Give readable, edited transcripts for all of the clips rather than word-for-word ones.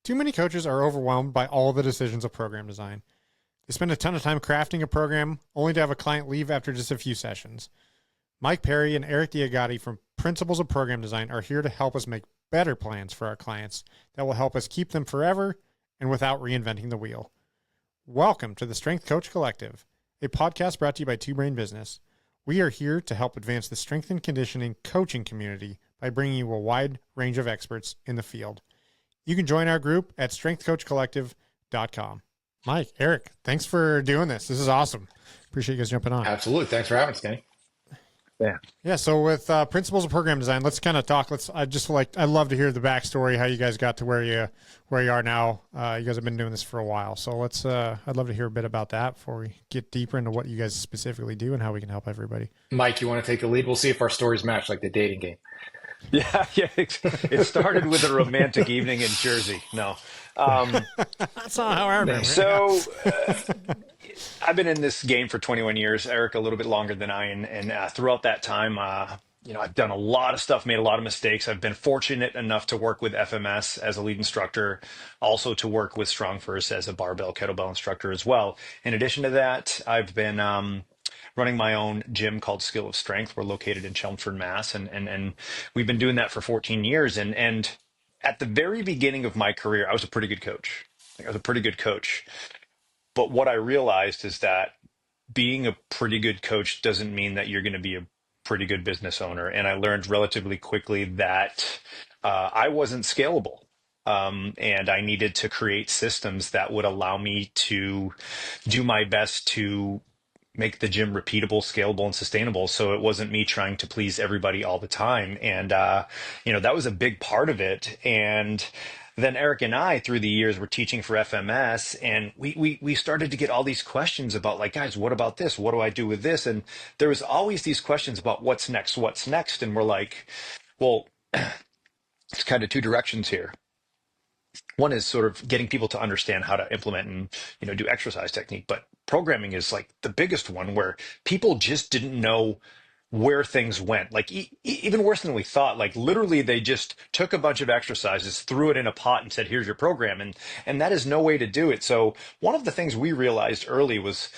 Too many coaches are overwhelmed by all the decisions of program design. They spend a ton of time crafting a program only to have a client leave after just a few sessions. Mike Perry and Eric Diagati from Principles of Program Design are here to help us make better plans for our clients that will help us keep them forever and without reinventing the wheel. Welcome to the Strength Coach Collective, a podcast brought to you by Two Brain Business. We are here to help advance the strength and conditioning coaching community by bringing you a wide range of experts in the field. You can join our group at strengthcoachcollective.com. Mike, Eric, thanks for doing this. This is awesome. Appreciate you guys jumping on. Absolutely. Thanks for having us, Kenny. Yeah. So with Principles of Program Design, let's kind of talk. I'd love to hear the backstory, how you guys got to where you are now. You guys have been doing this for a while. So I'd love to hear a bit about that before we get deeper into what you guys specifically do and how we can help everybody. Mike, you want to take the lead? We'll see if our stories match like the dating game. Yeah. It started with a romantic evening in Jersey. No. That's not how I remember. So I've been in this game for 21 years, Eric a little bit longer than I, and throughout that time, I've done a lot of stuff, made a lot of mistakes. I've been fortunate enough to work with FMS as a lead instructor, also to work with Strong First as a barbell kettlebell instructor as well. In addition to that, I've been running my own gym called Skill of Strength. We're located in Chelmsford, Mass, and we've been doing that for 14 years. And at the very beginning of my career, I was a pretty good coach. But what I realized is that being a pretty good coach doesn't mean that you're going to be a pretty good business owner. And I learned relatively quickly that I wasn't scalable. And I needed to create systems that would allow me to do my best to make the gym repeatable, scalable, and sustainable. So it wasn't me trying to please everybody all the time. And, that was a big part of it. And then Eric and I, through the years, were teaching for FMS, and we started to get all these questions about, like, guys, what about this? What do I do with this? And there was always these questions about what's next? And we're like, well, it's kind of two directions here. One is sort of getting people to understand how to implement and, do exercise technique. But programming is like the biggest one, where people just didn't know where things went. Like even worse than we thought. Like literally they just took a bunch of exercises, threw it in a pot and said, here's your program. And that is no way to do it. So one of the things we realized early was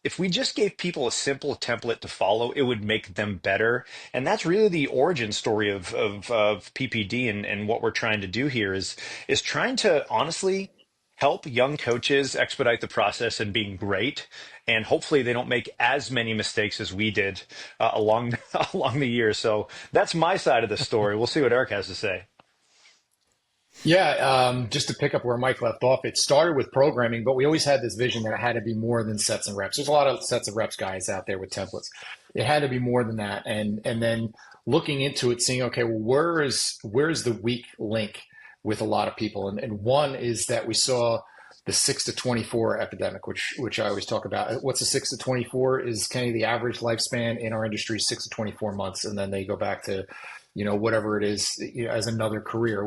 if we just gave people a simple template to follow, it would make them better. And that's really the origin story of PPD, and what we're trying to do here is trying to honestly help young coaches expedite the process and being great. And hopefully they don't make as many mistakes as we did along the years. So that's my side of the story. We'll see what Eric has to say. Yeah, just to pick up where Mike left off, it started with programming, but we always had this vision that it had to be more than sets and reps. There's a lot of sets and reps guys out there with templates. It had to be more than that. And then looking into it, seeing, okay, well, where's the weak link with a lot of people? And one is that we saw the 6 to 24 epidemic, which I always talk about. What's a 6 to 24 is kind of the average lifespan in our industry, 6 to 24 months. And then they go back to, whatever it is, as another career.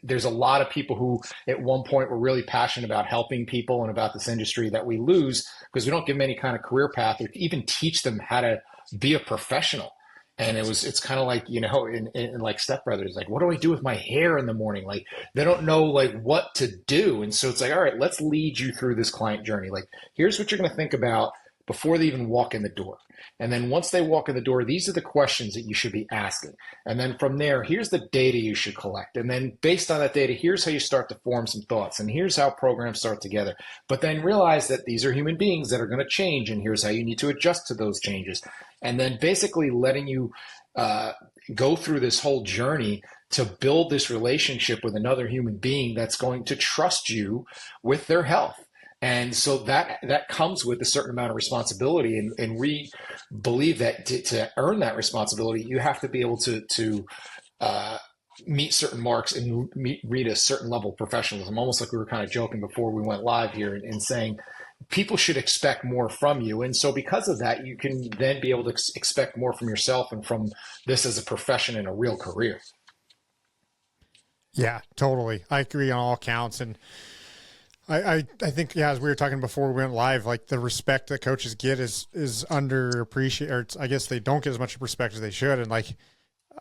There's a lot of people who at one point were really passionate about helping people and about this industry that we lose because we don't give them any kind of career path or even teach them how to be a professional. And it's kind of like, in like Step Brothers, like, what do I do with my hair in the morning? Like, they don't know like what to do. And so it's like, all right, let's lead you through this client journey. Like, here's what you're going to think about before they even walk in the door. And then once they walk in the door, these are the questions that you should be asking. And then from there, here's the data you should collect. And then based on that data, here's how you start to form some thoughts. And here's how programs start together. But then realize that these are human beings that are going to change. And here's how you need to adjust to those changes. And then basically letting you go through this whole journey to build this relationship with another human being that's going to trust you with their health. And so that comes with a certain amount of responsibility. And we believe that to earn that responsibility, you have to be able to meet certain marks and read a certain level of professionalism, almost like we were kind of joking before we went live here and saying people should expect more from you. And so because of that, you can then be able to expect more from yourself and from this as a profession and a real career. Yeah, totally. I agree on all counts. And I think, yeah, as we were talking before we went live, like the respect that coaches get is underappreciated, or I guess they don't get as much respect as they should. And like,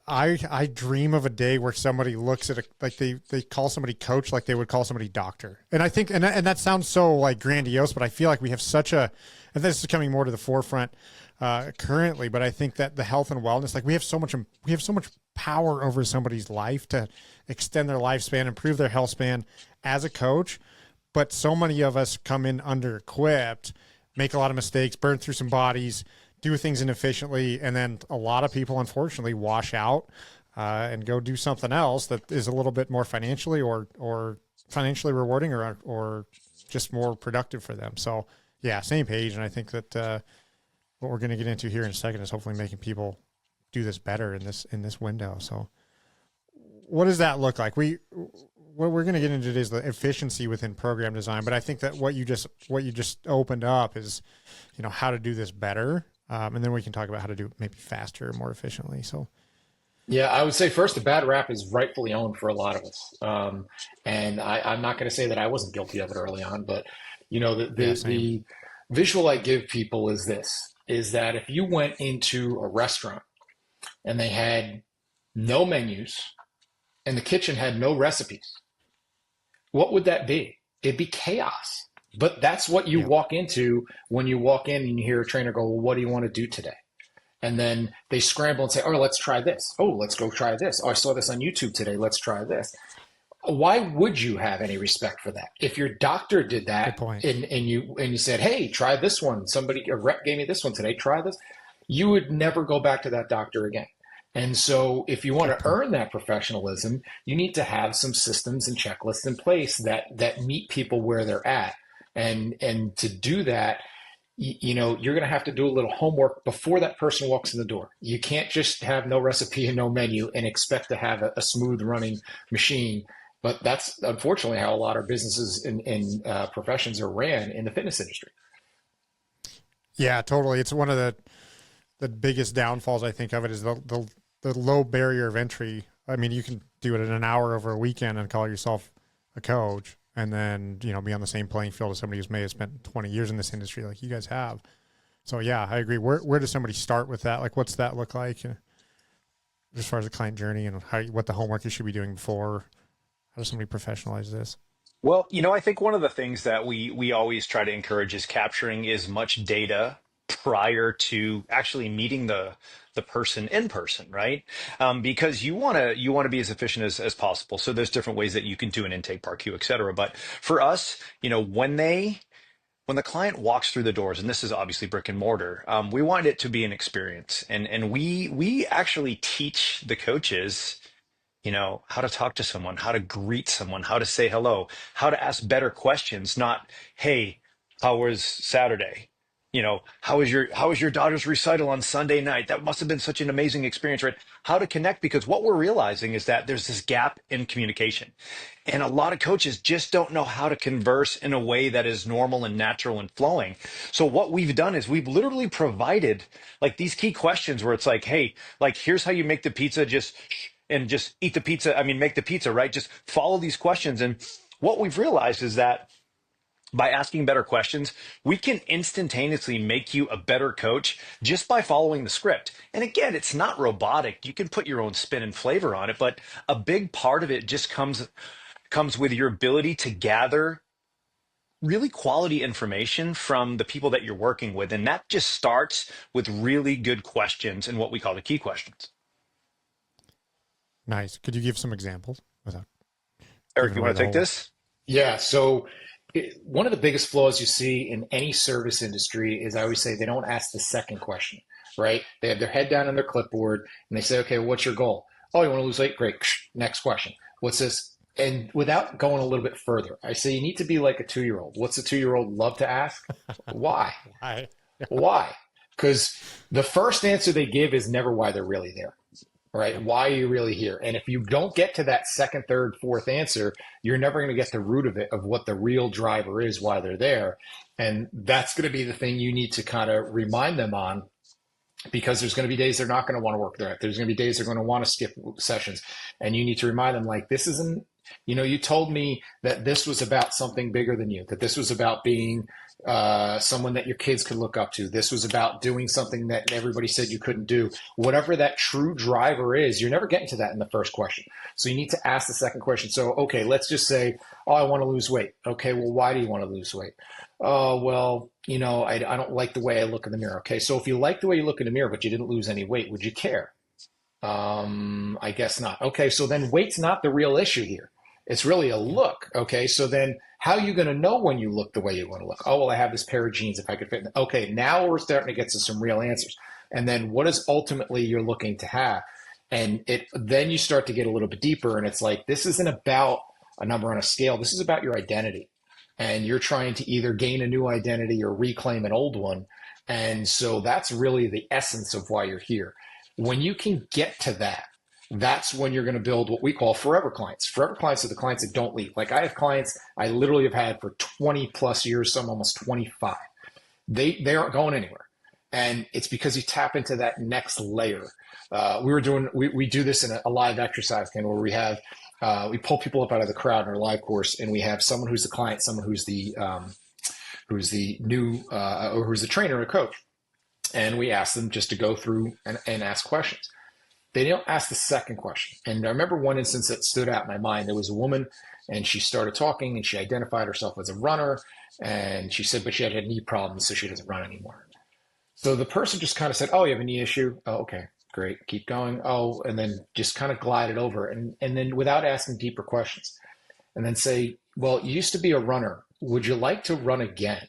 I dream of a day where somebody looks at like they call somebody coach like they would call somebody doctor. And I think and that sounds so like grandiose, but I feel like we have such a, and this is coming more to the forefront currently, but I think that the health and wellness, like we have so much power over somebody's life to extend their lifespan, improve their health span as a coach. But so many of us come in under equipped, make a lot of mistakes, burn through some bodies, do things inefficiently, and then a lot of people unfortunately wash out and go do something else that is a little bit more financially or financially rewarding or just more productive for them. So yeah, same page. And I think that what we're going to get into here in a second is hopefully making people do this better in this window. So what does that look like? What we're going to get into today is the efficiency within program design, but I think that what you just opened up is, how to do this better. And then we can talk about how to do it maybe faster, more efficiently. So, yeah, I would say first, the bad rap is rightfully owned for a lot of us. And I'm not going to say that I wasn't guilty of it early on, but the visual I give people is that if you went into a restaurant and they had no menus and the kitchen had no recipes, what would that be? It'd be chaos. But that's what you walk into when you walk in and you hear a trainer go, well, what do you want to do today? And then they scramble and say, oh, let's try this. Oh, let's go try this. Oh, I saw this on YouTube today. Let's try this. Why would you have any respect for that? If your doctor did that and you said, hey, try this one. A rep gave me this one today. Try this. You would never go back to that doctor again. And so if you want to earn that professionalism, you need to have some systems and checklists in place that meet people where they're at. And to do that, you're going to have to do a little homework before that person walks in the door. You can't just have no recipe and no menu and expect to have a smooth running machine. But that's unfortunately how a lot of businesses and professions are ran in the fitness industry. Yeah, totally. It's one of the biggest downfalls, I think, of it is the low barrier of entry. I mean, you can do it in an hour over a weekend and call yourself a coach and then, be on the same playing field as somebody who's may have spent 20 years in this industry like you guys have. So yeah, I agree. Where does somebody start with that? Like, what's that look like as far as the client journey and what the homework you should be doing before? How does somebody professionalize this? Well, I think one of the things that we always try to encourage is capturing as much data prior to actually meeting the person in person, right? Because you want to be as efficient as possible. So there's different ways that you can do an intake, par queue, et cetera. But for us, when the client walks through the doors, and this is obviously brick and mortar, we want it to be an experience, and we actually teach the coaches how to talk to someone, how to greet someone, how to say hello, how to ask better questions, not, hey, how was Saturday? How was your daughter's recital on Sunday night? That must have been such an amazing experience, right? How to connect, because what we're realizing is that there's this gap in communication. And a lot of coaches just don't know how to converse in a way that is normal and natural and flowing. So what we've done is we've literally provided like these key questions where it's like, hey, like here's how you make the pizza, just eat the pizza. I mean, make the pizza, right? Just follow these questions. And what we've realized is that by asking better questions, we can instantaneously make you a better coach just by following the script. And again, it's not robotic. You can put your own spin and flavor on it, but a big part of it just comes with your ability to gather really quality information from the people that you're working with. And that just starts with really good questions and what we call the key questions. Nice. Could you give some examples? Eric, you want to take this? Yeah. So one of the biggest flaws you see in any service industry is I always say they don't ask the second question, right? They have their head down on their clipboard and they say, okay, what's your goal? Oh, you want to lose weight? Great. Next question. What's this? And without going a little bit further, I say you need to be like a 2-year-old. What's a 2-year-old love to ask? Why? Why? Because the first answer they give is never why they're really there. Right? Why are you really here? And if you don't get to that second, third, fourth answer, you're never going to get the root of it, of what the real driver is, why they're there. And that's going to be the thing you need to kind of remind them on, because there's going to be days they're not going to want to work there. There's going to be days they're going to want to skip sessions. And you need to remind them, like, this isn't You told me that this was about something bigger than you, that this was about being someone that your kids could look up to. This was about doing something that everybody said you couldn't do. Whatever that true driver is, you're never getting to that in the first question. So you need to ask the second question. So, okay, let's just say, oh, I want to lose weight. Okay, well, why do you want to lose weight? Oh, well, I don't like the way I look in the mirror. Okay, so if you like the way you look in the mirror, but you didn't lose any weight, would you care? I guess not. Okay, so then weight's not the real issue here. It's really a look. Okay, so then how are you going to know when you look the way you want to look? Oh, well, I have this pair of jeans if I could fit in. Okay, now we're starting to get to some real answers. And then what is ultimately you're looking to have? And then you start to get a little bit deeper, and it's like, this isn't about a number on a scale. This is about your identity. And you're trying to either gain a new identity or reclaim an old one. And so that's really the essence of why you're here. When you can get to that, that's when you're going to build what we call forever clients. Forever clients are the clients that don't leave. Like I have clients I literally have had for 20 plus years, some almost 25. They aren't going anywhere. And it's because you tap into that next layer. We do this in a live exercise thing where we pull people up out of the crowd in our live course, and we have someone who's the client, someone who's the new or who's the trainer or coach. And we ask them just to go through and ask questions. They don't ask the second question. And I remember one instance that stood out in my mind. There was a woman, and she started talking, and she identified herself as a runner. And she said, but she had knee problems, so she doesn't run anymore. So the person just kind of said, oh, you have a knee issue? Oh, okay, great. Keep going. Oh, and then just kind of glided over. And then without asking deeper questions. And then say, well, you used to be a runner. Would you like to run again?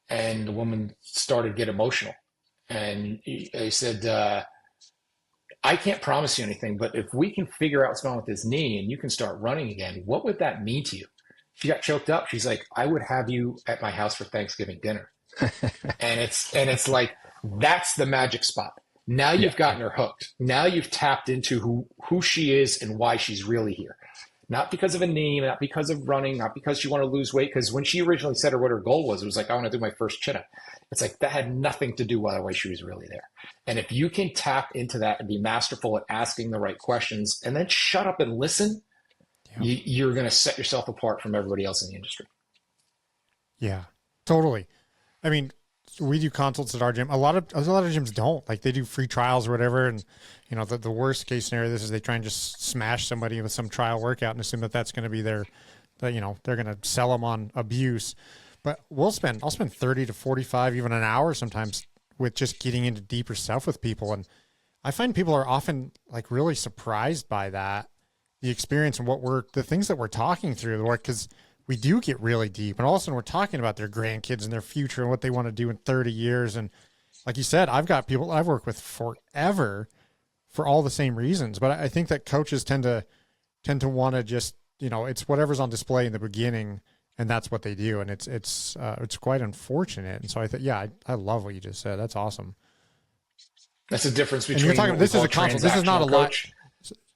And the woman started to get emotional. And I said, I can't promise you anything, but if we can figure out what's going on with his knee and you can start running again, what would that mean to you? She got choked up. She's like, I would have you at my house for Thanksgiving dinner. and it's like, that's the magic spot. Now you've gotten her hooked. Now you've tapped into who she is and why she's really here. Not because of a name, not because of running, not because she wanted to lose weight. Because when she originally said what her goal was, it was like, I want to do my first chin-up. It's like that had nothing to do with why she was really there. And if you can tap into that and be masterful at asking the right questions and then shut up and listen, you're going to set yourself apart from everybody else in the industry. Yeah, totally. I mean, we do consults at our gym. A lot of gyms don't. Like they do free trials or whatever. And the worst case scenario, this is they try and just smash somebody with some trial workout and assume that that's going to be they're going to sell them on abuse. But I'll spend 30 to 45, even an hour sometimes with just getting into deeper stuff with people. And I find people are often like really surprised by that, the experience and the things that we're talking through, because we do get really deep. And all of a sudden we're talking about their grandkids and their future and what they want to do in 30 years. And like you said, I've got people I've worked with forever for all the same reasons. But I think that coaches tend to want to just, it's whatever's on display in the beginning, and that's what they do. And it's quite unfortunate. And so I thought, I love what you just said. That's awesome. That's the difference between. And you're talking, this is a consult. This is not a lie.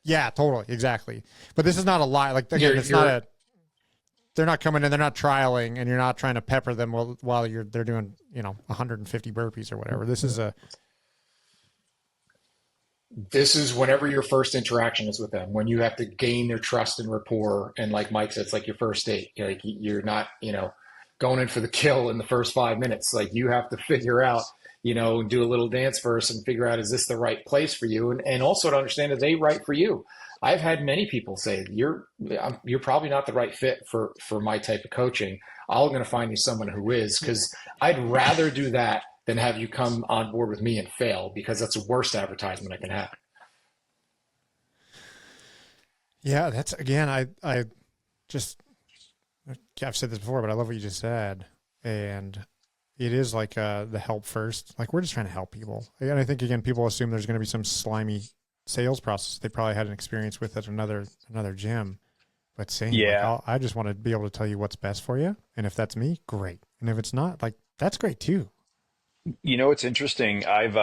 Yeah, totally. Exactly. But this is not a lie. Like again, they're not coming in, they're not trialing, and you're not trying to pepper them while they're doing, 150 burpees or whatever. This is whenever your first interaction is with them, when you have to gain their trust and rapport. And like Mike said, it's like your first date. You're not, going in for the kill in the first 5 minutes. Like you have to figure out, do a little dance first and figure out, is this the right place for you? And also to understand, are they right for you? I've had many people say, you're probably not the right fit for my type of coaching. I'm going to find you someone who is, because I'd rather do that than have you come on board with me and fail, because that's the worst advertisement I can have. Yeah, that's, again, I've said this before, but I love what you just said. And it is like the help first. Like we're just trying to help people. And I think, again, people assume there's going to be some slimy sales process they probably had an experience with at another gym, but saying, I just want to be able to tell you what's best for you. And if that's me, great. And if it's not, like, that's great too. It's interesting. I've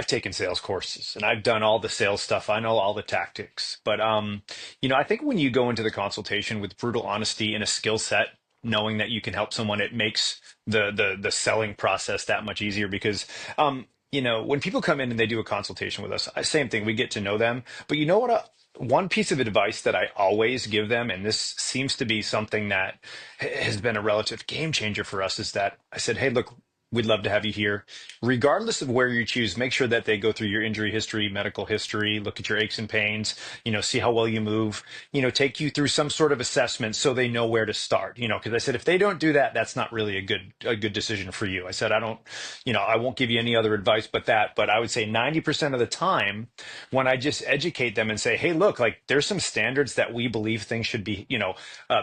taken sales courses and I've done all the sales stuff. I know all the tactics, but I think when you go into the consultation with brutal honesty and a skill set, knowing that you can help someone, it makes the selling process that much easier. Because when people come in and they do a consultation with us, same thing, we get to know them. But you know what one piece of advice that I always give them, and this seems to be something that has been a relative game changer for us, is that I said, hey, look, we'd love to have you here. Regardless of where you choose, make sure that they go through your injury history, medical history, look at your aches and pains, see how well you move, take you through some sort of assessment so they know where to start, because I said, if they don't do that, that's not really a good decision for you. I said, I won't give you any other advice but that, but I would say 90% of the time when I just educate them and say, hey, look, like there's some standards that we believe things should be,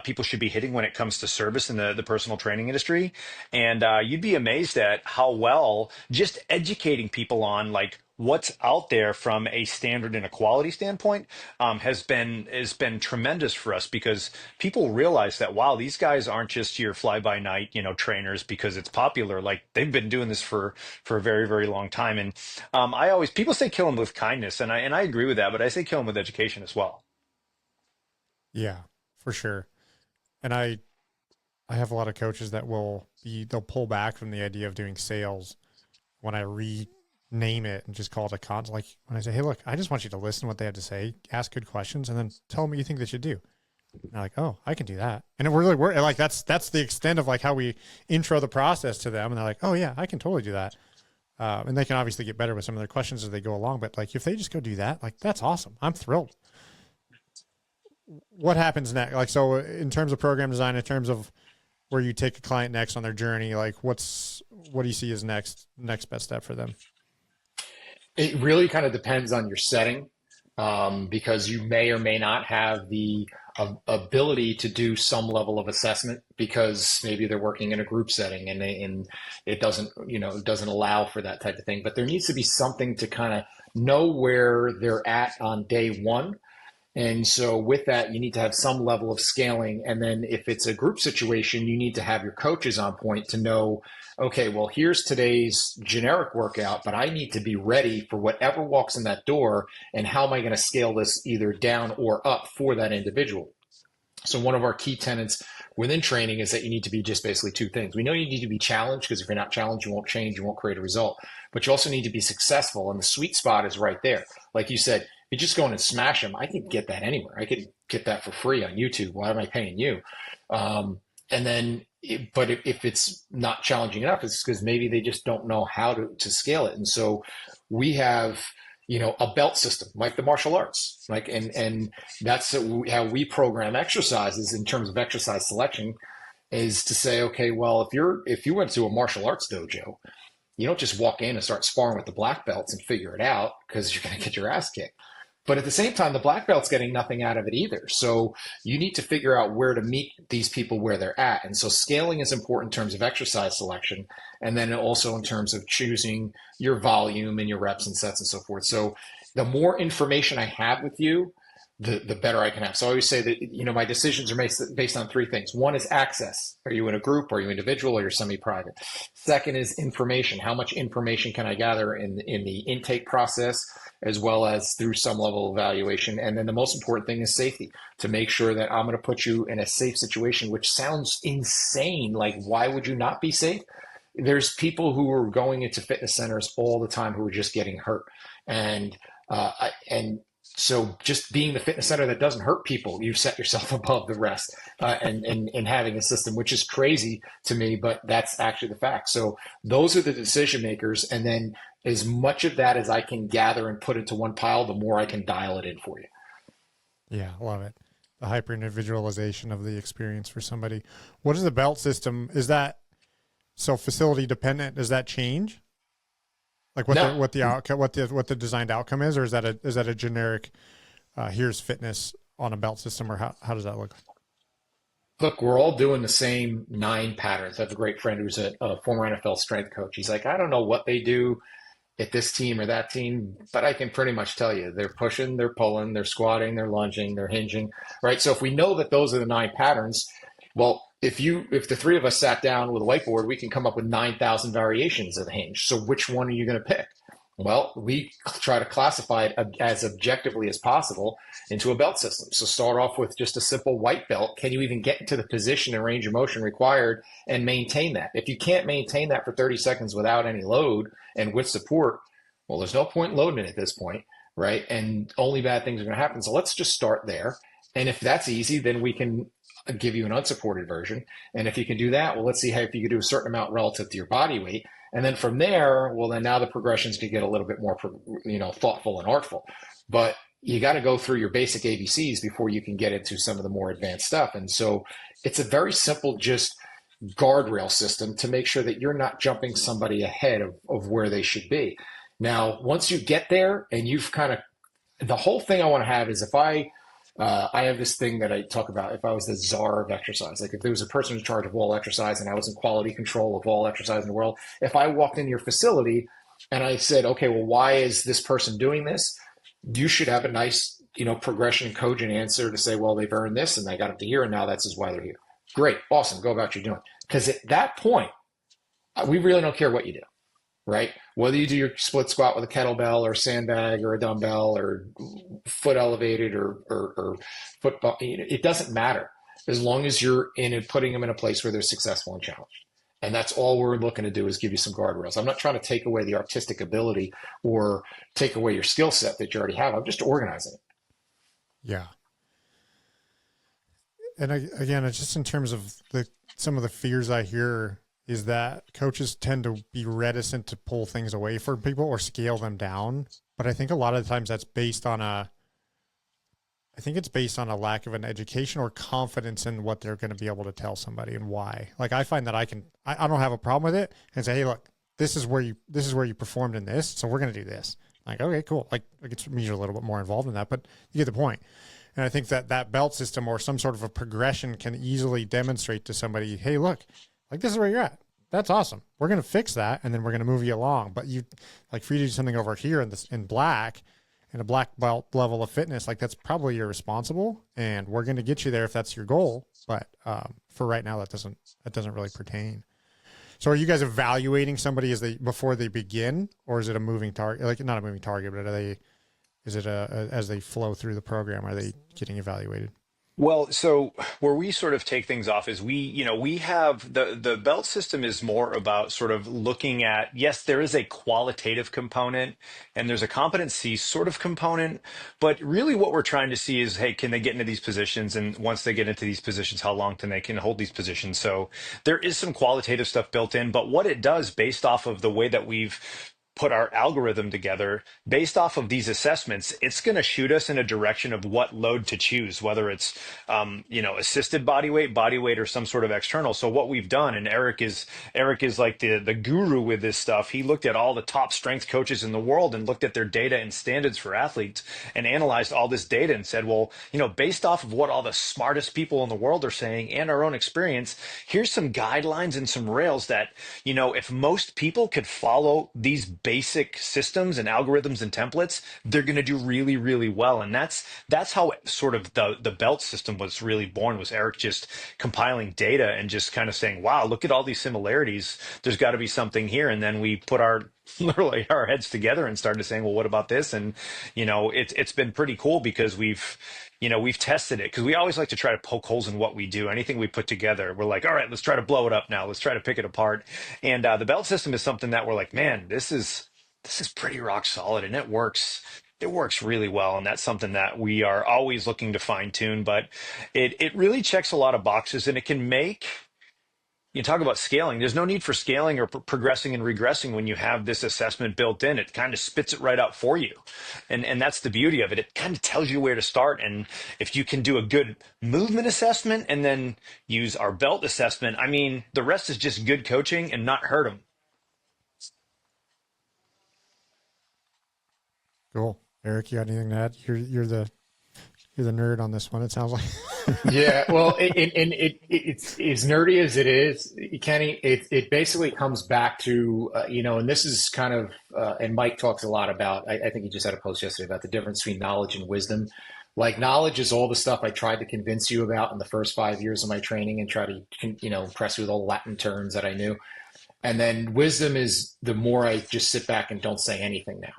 people should be hitting when it comes to service in the personal training industry. And you'd be amazed at how well just educating people on like what's out there from a standard and a quality standpoint has been tremendous for us, because people realize that, wow, these guys aren't just your fly by night trainers because it's popular. Like they've been doing this for a very, very long time. And people say kill them with kindness, and I agree with that, but I say kill them with education as well. Yeah, for sure. And I have a lot of coaches that they'll pull back from the idea of doing sales when I rename it and just call it a con. Like when I say, hey, look, I just want you to listen to what they have to say, ask good questions, and then tell them what you think they should do. And they're like, oh, I can do that. And it really works. Like that's the extent of like how we intro the process to them. And they're like, oh yeah, I can totally do that. And they can obviously get better with some of their questions as they go along. But like, if they just go do that, like, that's awesome. I'm thrilled. What happens next? Like, so in terms of program design, in terms of where you take a client next on their journey, like what do you see as next best step for them? It really kind of depends on your setting, because you may or may not have the ability to do some level of assessment because maybe they're working in a group setting and it doesn't allow for that type of thing. But there needs to be something to kind of know where they're at on day one. And so with that, you need to have some level of scaling. And then if it's a group situation, you need to have your coaches on point to know, okay, well, here's today's generic workout, but I need to be ready for whatever walks in that door. And how am I going to scale this either down or up for that individual? So one of our key tenets within training is that you need to be just basically two things. We know you need to be challenged, because if you're not challenged, you won't change, you won't create a result. But you also need to be successful. And the sweet spot is right there. Like you said, you just go in and smash them. I could get that anywhere. I could get that for free on YouTube. Why am I paying you? But if it's not challenging enough, it's because maybe they just don't know how to scale it. And so we have, a belt system like the martial arts, and that's how we program exercises in terms of exercise selection, is to say, okay, well, if you went to a martial arts dojo, you don't just walk in and start sparring with the black belts and figure it out, because you're going to get your ass kicked. But at the same time, the black belt's getting nothing out of it either. So you need to figure out where to meet these people where they're at. And so scaling is important in terms of exercise selection, and then also in terms of choosing your volume and your reps and sets and so forth. So the more information I have with you, the better I can have. So I always say that, my decisions are based on three things. One is access. Are you in a group? Are you individual? Or you're semi-private? Second is information. How much information can I gather in the intake process, as well as through some level of evaluation? And then the most important thing is safety, to make sure that I'm going to put you in a safe situation, which sounds insane. Like, why would you not be safe? There's people who are going into fitness centers all the time who are just getting hurt. And so just being the fitness center that doesn't hurt people, you've set yourself above the rest, and having a system, which is crazy to me, but that's actually the fact. So those are the decision makers. And then as much of that as I can gather and put into one pile, the more I can dial it in for you. Yeah, love it. The hyper individualization of the experience for somebody. What is the belt system? Is that so facility dependent? Does that change? Like what the designed outcome is, or is that a generic? Here's fitness on a belt system, or how does that look? Look, we're all doing the same 9 patterns. I have a great friend who's a former NFL strength coach. He's like, I don't know what they do at this team or that team, but I can pretty much tell you they're pushing, they're pulling, they're squatting, they're lunging, they're hinging, right? So if we know that those are the 9 patterns, well, if the three of us sat down with a whiteboard, we can come up with 9,000 variations of the hinge. So which one are you going to pick? Well, we try to classify it as objectively as possible into a belt system. So start off with just a simple white belt. Can you even get into the position and range of motion required and maintain that? If you can't maintain that for 30 seconds without any load and with support, well, there's no point loading it at this point, right? And only bad things are going to happen. So let's just start there. And if that's easy, then we can give you an unsupported version. And if you can do that, well, let's see how if you can do a certain amount relative to your body weight. And then from there, well, then now the progressions can get a little bit more, thoughtful and artful. But you got to go through your basic ABCs before you can get into some of the more advanced stuff. And so it's a very simple, just guardrail system to make sure that you're not jumping somebody ahead of where they should be. Now, once you get there and you've kind of, the whole thing I want to have is if I have this thing that I talk about, if I was the czar of exercise, like if there was a person in charge of all exercise and I was in quality control of all exercise in the world, if I walked into your facility and I said, okay, well, why is this person doing this? You should have a nice, progression and cogent answer to say, well, they've earned this and they got up to here and now that's why they're here. Great, awesome, go about your doing. Because at that point, we really don't care what you do, right? Whether you do your split squat with a kettlebell or a sandbag or a dumbbell or foot elevated or foot, it doesn't matter as long as you're in and putting them in a place where they're successful and challenged. And that's all we're looking to do is give you some guardrails. I'm not trying to take away the artistic ability or take away your skill set that you already have. I'm just organizing it. Yeah. And again, it's just in terms of some of the fears I hear is that coaches tend to be reticent to pull things away from people or scale them down. But I think a lot of the times that's based on a lack of an education or confidence in what they're going to be able to tell somebody and why. Like I find that I don't have a problem with it and say, hey, look, this is where you performed in this. So we're going to do this. Like, okay, cool. Like it's me a little bit more involved in that, but you get the point. And I think that belt system or some sort of a progression can easily demonstrate to somebody, hey, look, like this is where you're at. That's awesome. We're going to fix that. And then we're going to move you along. But you like for you to do something over here in black and a black belt level of fitness, like that's probably irresponsible. And we're going to get you there if that's your goal. But for right now, that doesn't really pertain. So are you guys evaluating somebody before they begin, or is it a moving target? Like not a moving target, but as they flow through the program, are they getting evaluated? Well, so where we sort of take things off is we have the belt system is more about sort of looking at, yes, there is a qualitative component and there's a competency sort of component, but really what we're trying to see is, hey, can they get into these positions? And once they get into these positions, how long can they hold these positions? So there is some qualitative stuff built in, but what it does based off of the way that we've put our algorithm together based off of these assessments, it's going to shoot us in a direction of what load to choose, whether it's, assisted body weight, or some sort of external. So what we've done, and Eric is like the guru with this stuff. He looked at all the top strength coaches in the world and looked at their data and standards for athletes and analyzed all this data and said, well, based off of what all the smartest people in the world are saying and our own experience, here's some guidelines and some rails that, if most people could follow these basic systems and algorithms and templates, they're going to do really, really well. And that's how sort of the belt system was really born, was Eric just compiling data and just kind of saying, wow, look at all these similarities. There's got to be something here. And then we put literally our heads together and started saying, well, what about this? And, it's been pretty cool because we've tested it, because we always like to try to poke holes in what we do. Anything we put together, we're like, all right, let's try to blow it up now. Let's try to pick it apart. And the belt system is something that we're like, man, this is pretty rock solid, and it works. It works really well, and that's something that we are always looking to fine tune. But it really checks a lot of boxes, and it can make. You talk about scaling. There's no need for scaling or progressing and regressing when you have this assessment built in. It kind of spits it right out for you. And that's the beauty of it. It kind of tells you where to start. And if you can do a good movement assessment and then use our belt assessment, I mean, the rest is just good coaching and not hurt them. Cool. Eric, you got anything to add? You're the nerd on this one, it sounds like. Yeah, well, it's as nerdy as it is, Kenny. It basically comes back to and this is kind of and Mike talks a lot about. I think he just had a post yesterday about the difference between knowledge and wisdom. Like, knowledge is all the stuff I tried to convince you about in the first 5 years of my training and try to impress you with all Latin terms that I knew. And then wisdom is the more I just sit back and don't say anything now.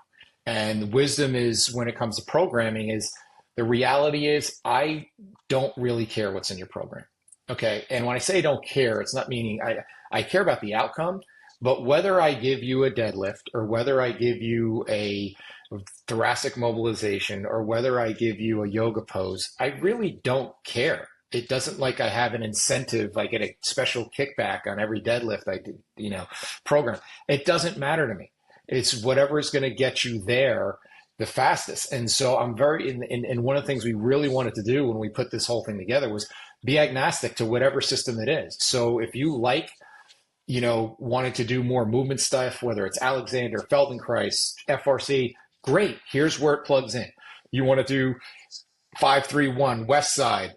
And wisdom is, when it comes to programming, is the reality is I don't really care what's in your program. Okay. And when I say don't care, it's not meaning I care about the outcome, but whether I give you a deadlift or whether I give you a thoracic mobilization or whether I give you a yoga pose, I really don't care. It doesn't like I have an incentive, I get a special kickback on every deadlift I do, program. It doesn't matter to me. It's whatever is going to get you there the fastest. And so I'm and one of the things we really wanted to do when we put this whole thing together was be agnostic to whatever system it is. So if you like, wanting to do more movement stuff, whether it's Alexander, Feldenkrais, FRC, great. Here's where it plugs in. You want to do 5-3-1 West Side,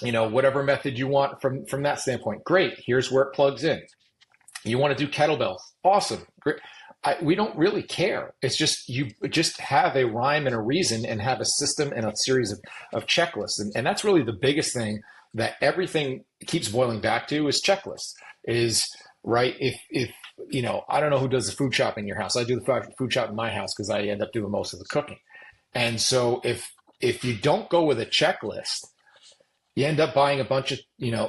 whatever method you want from that standpoint. Great. Here's where it plugs in. You want to do kettlebells. Awesome. Great. We don't really care. It's just you just have a rhyme and a reason and have a system and a series of checklists. And that's really the biggest thing that everything keeps boiling back to is checklists. Is right. If I don't know who does the food shopping in your house. I do the food shop in my house because I end up doing most of the cooking. And so if you don't go with a checklist, you end up buying a bunch of,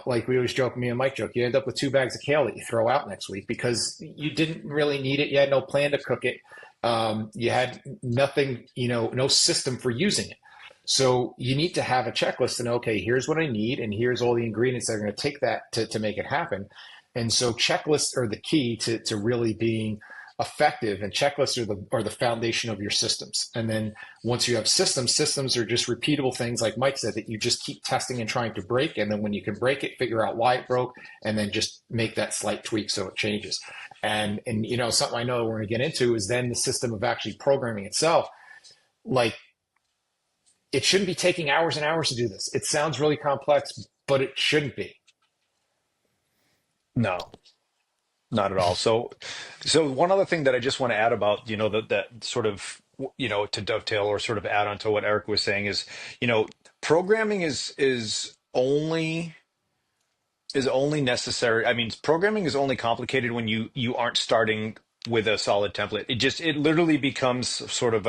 like we always joke, me and Mike joke, you end up with 2 bags of kale that you throw out next week because you didn't really need it. You had no plan to cook it. You had nothing, no system for using it. So you need to have a checklist and, okay, here's what I need. And here's all the ingredients that are going to take that to make it happen. And so checklists are the key to really being effective, and checklists are the foundation of your systems. And then once you have systems are just repeatable things, like Mike said, that you just keep testing and trying to break. And then when you can break it, figure out why it broke, and then just make that slight tweak so it changes. And something I know we're going to get into is then the system of actually programming itself. Like, it shouldn't be taking hours and hours to do this. It sounds really complex, but it shouldn't be. No, not at all. So one other thing that I just want to add about, that sort of, to dovetail or sort of add on to what Eric was saying is, programming is only necessary. I mean, programming is only complicated when you aren't starting with a solid template. It literally becomes sort of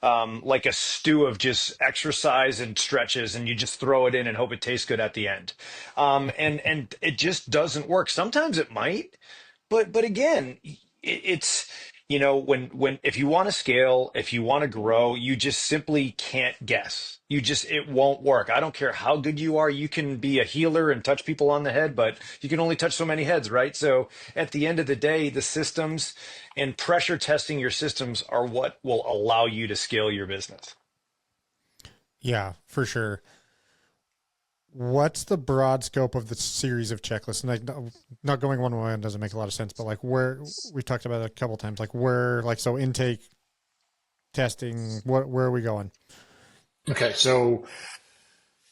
like a stew of just exercise and stretches, and you just throw it in and hope it tastes good at the end. And it just doesn't work. Sometimes it might, but again, it's, when if you want to scale, if you want to grow, you just simply can't guess. It won't work. I don't care how good you are. You can be a healer and touch people on the head, but you can only touch so many heads, right? So at the end of the day, the systems and pressure testing your systems are what will allow you to scale your business. Yeah, for sure. What's the broad scope of the series of checklists? And not going one way doesn't make a lot of sense, but like where we talked about it a couple of times, like where, like, so intake, testing, where are we going? Okay. So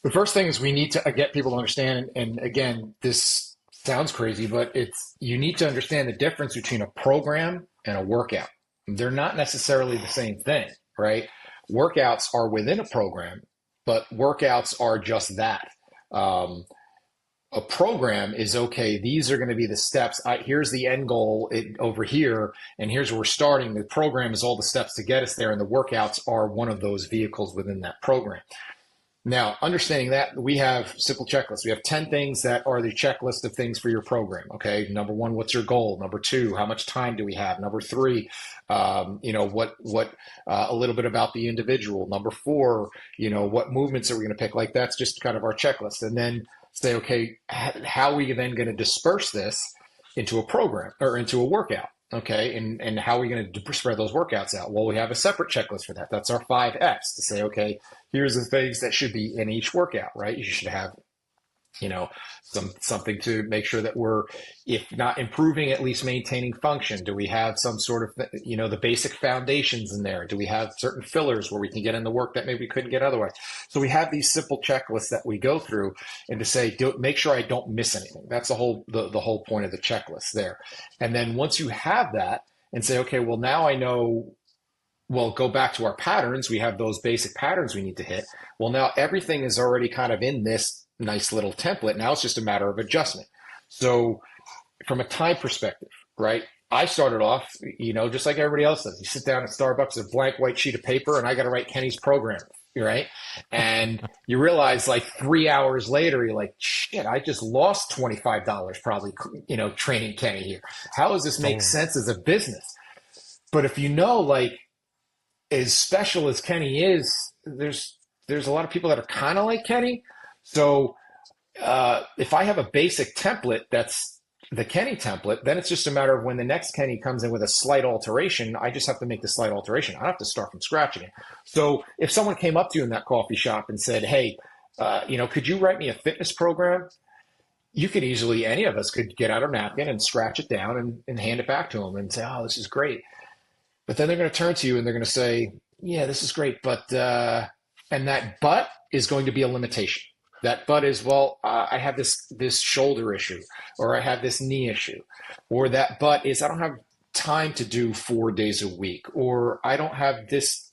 the first thing is we need to get people to understand, and again, this sounds crazy, but you need to understand the difference between a program and a workout. They're not necessarily the same thing, right? Workouts are within a program, but workouts are just that. A program is, okay, these are going to be the steps. Here's the end goal over here, and here's where we're starting. The program is all the steps to get us there, and the workouts are one of those vehicles within that program. Now, understanding that, we have simple checklists. We have 10 things that are the checklist of things for your program. Okay. Number 1, what's your goal? Number 2, how much time do we have? Number 3, what a little bit about the individual. Number 4, what movements are we going to pick? Like, that's just kind of our checklist. And then say, okay, how are we then going to disperse this into a program or into a workout? Okay. And how are we going to spread those workouts out? Well, we have a separate checklist for that. That's our 5Fs to say, okay, here's the things that should be in each workout, right? You should have, something to make sure that we're, if not improving, at least maintaining function. Do we have some sort of, the basic foundations in there? Do we have certain fillers where we can get in the work that maybe we couldn't get otherwise? So we have these simple checklists that we go through, and to say, make sure I don't miss anything. That's the whole point of the checklist there. And then once you have that and say, okay, well, now I know, well, go back to our patterns. We have those basic patterns we need to hit. Well, now everything is already kind of in this nice little template. Now it's just a matter of adjustment. So from a time perspective, right? I started off, just like everybody else does. You sit down at Starbucks, a blank white sheet of paper, and I got to write Kenny's program, right? And you realize like 3 hours later, you're like, shit, I just lost $25 probably, training Kenny here. How does this make sense as a business? But if like, as special as Kenny is, there's a lot of people that are kind of like Kenny. So if I have a basic template that's the Kenny template, then it's just a matter of when the next Kenny comes in with a slight alteration, I just have to make the slight alteration. I don't have to start from scratch again. So if someone came up to you in that coffee shop and said, hey, could you write me a fitness program? You could easily, any of us could get out a napkin and scratch it down and hand it back to them and say, oh, this is great. But then they're going to turn to you and they're going to say, yeah, this is great, but, and that but is going to be a limitation. That but is, well, I have this shoulder issue, or I have this knee issue, or that but is I don't have time to do 4 days a week, or I don't have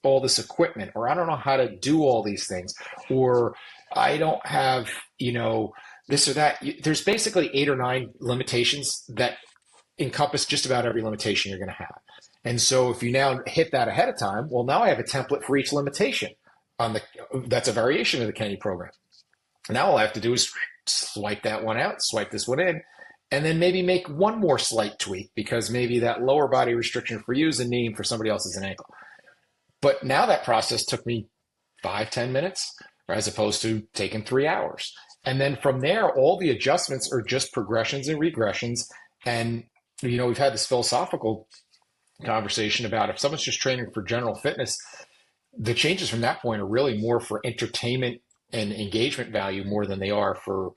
all this equipment, or I don't know how to do all these things, or I don't have, this or that. There's basically 8 or 9 limitations that encompass just about every limitation you're going to have. And so if you now hit that ahead of time, well, now I have a template for each limitation that's a variation of the Kenny program. Now all I have to do is swipe that one out, swipe this one in, and then maybe make one more slight tweak because maybe that lower body restriction for you is a knee and for somebody else is an ankle. But now that process took me 5-10 minutes as opposed to taking 3 hours. And then from there, all the adjustments are just progressions and regressions. And, we've had this philosophical conversation about if someone's just training for general fitness, the changes from that point are really more for entertainment and engagement value more than they are for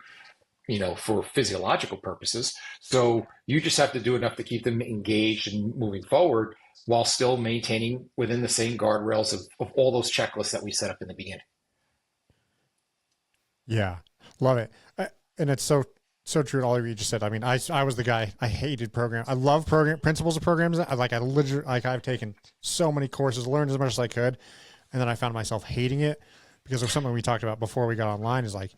physiological purposes. So you just have to do enough to keep them engaged and moving forward while still maintaining within the same guardrails of all those checklists that we set up in the beginning. Yeah, love it. And it's so true to all of you just said. I mean, I was the guy, I hated program. I love principles of programs. I've taken so many courses, learned as much as I could. And then I found myself hating it because of something we talked about before we got online is like,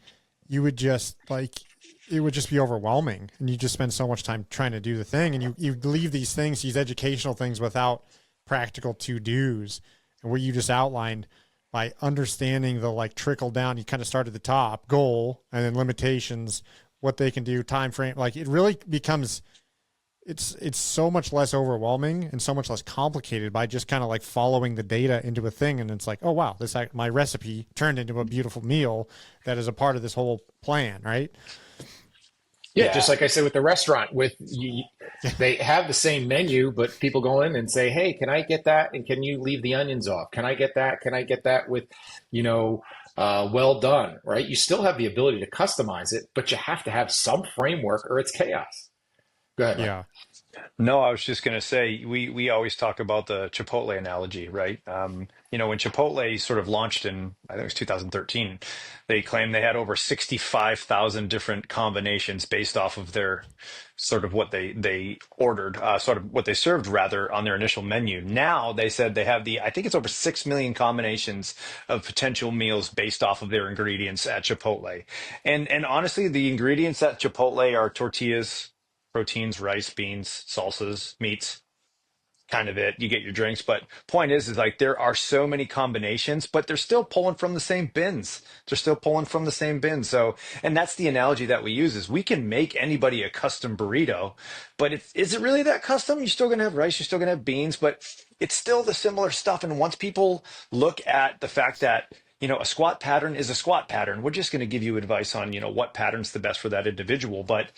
you would just it would just be overwhelming and you just spend so much time trying to do the thing. And you leave these educational things without practical to-dos. And what you just outlined by understanding the trickle down, you kind of start at the top, goal, and then limitations, what they can do, time frame. It really becomes, it's so much less overwhelming and so much less complicated by just kind of following the data into a thing. And it's like, oh, wow, my recipe turned into a beautiful meal that is a part of this whole plan, right? Yeah, just like I said with the restaurant, they have the same menu, but people go in and say, hey, can I get that? And can you leave the onions off? Can I get that? Can I get that with, well done, right? You still have the ability to customize it, but you have to have some framework or it's chaos. Go ahead. Yeah. No, I was just going to say, we always talk about the Chipotle analogy, right? When Chipotle sort of launched in, I think it was 2013, they claimed they had over 65,000 different combinations based off of their sort of what they ordered, sort of what they served rather on their initial menu. Now they said they have I think it's over 6 million combinations of potential meals based off of their ingredients at Chipotle. And honestly, the ingredients at Chipotle are tortillas, proteins, rice, beans, salsas, meats, kind of it. You get your drinks. But point is there are so many combinations, but they're still pulling from the same bins. So, and that's the analogy that we use is we can make anybody a custom burrito, but is it really that custom? You're still going to have rice, you're still going to have beans, but it's still the similar stuff. And once people look at the fact that a squat pattern is a squat pattern, we're just going to give you advice on, what pattern's the best for that individual. But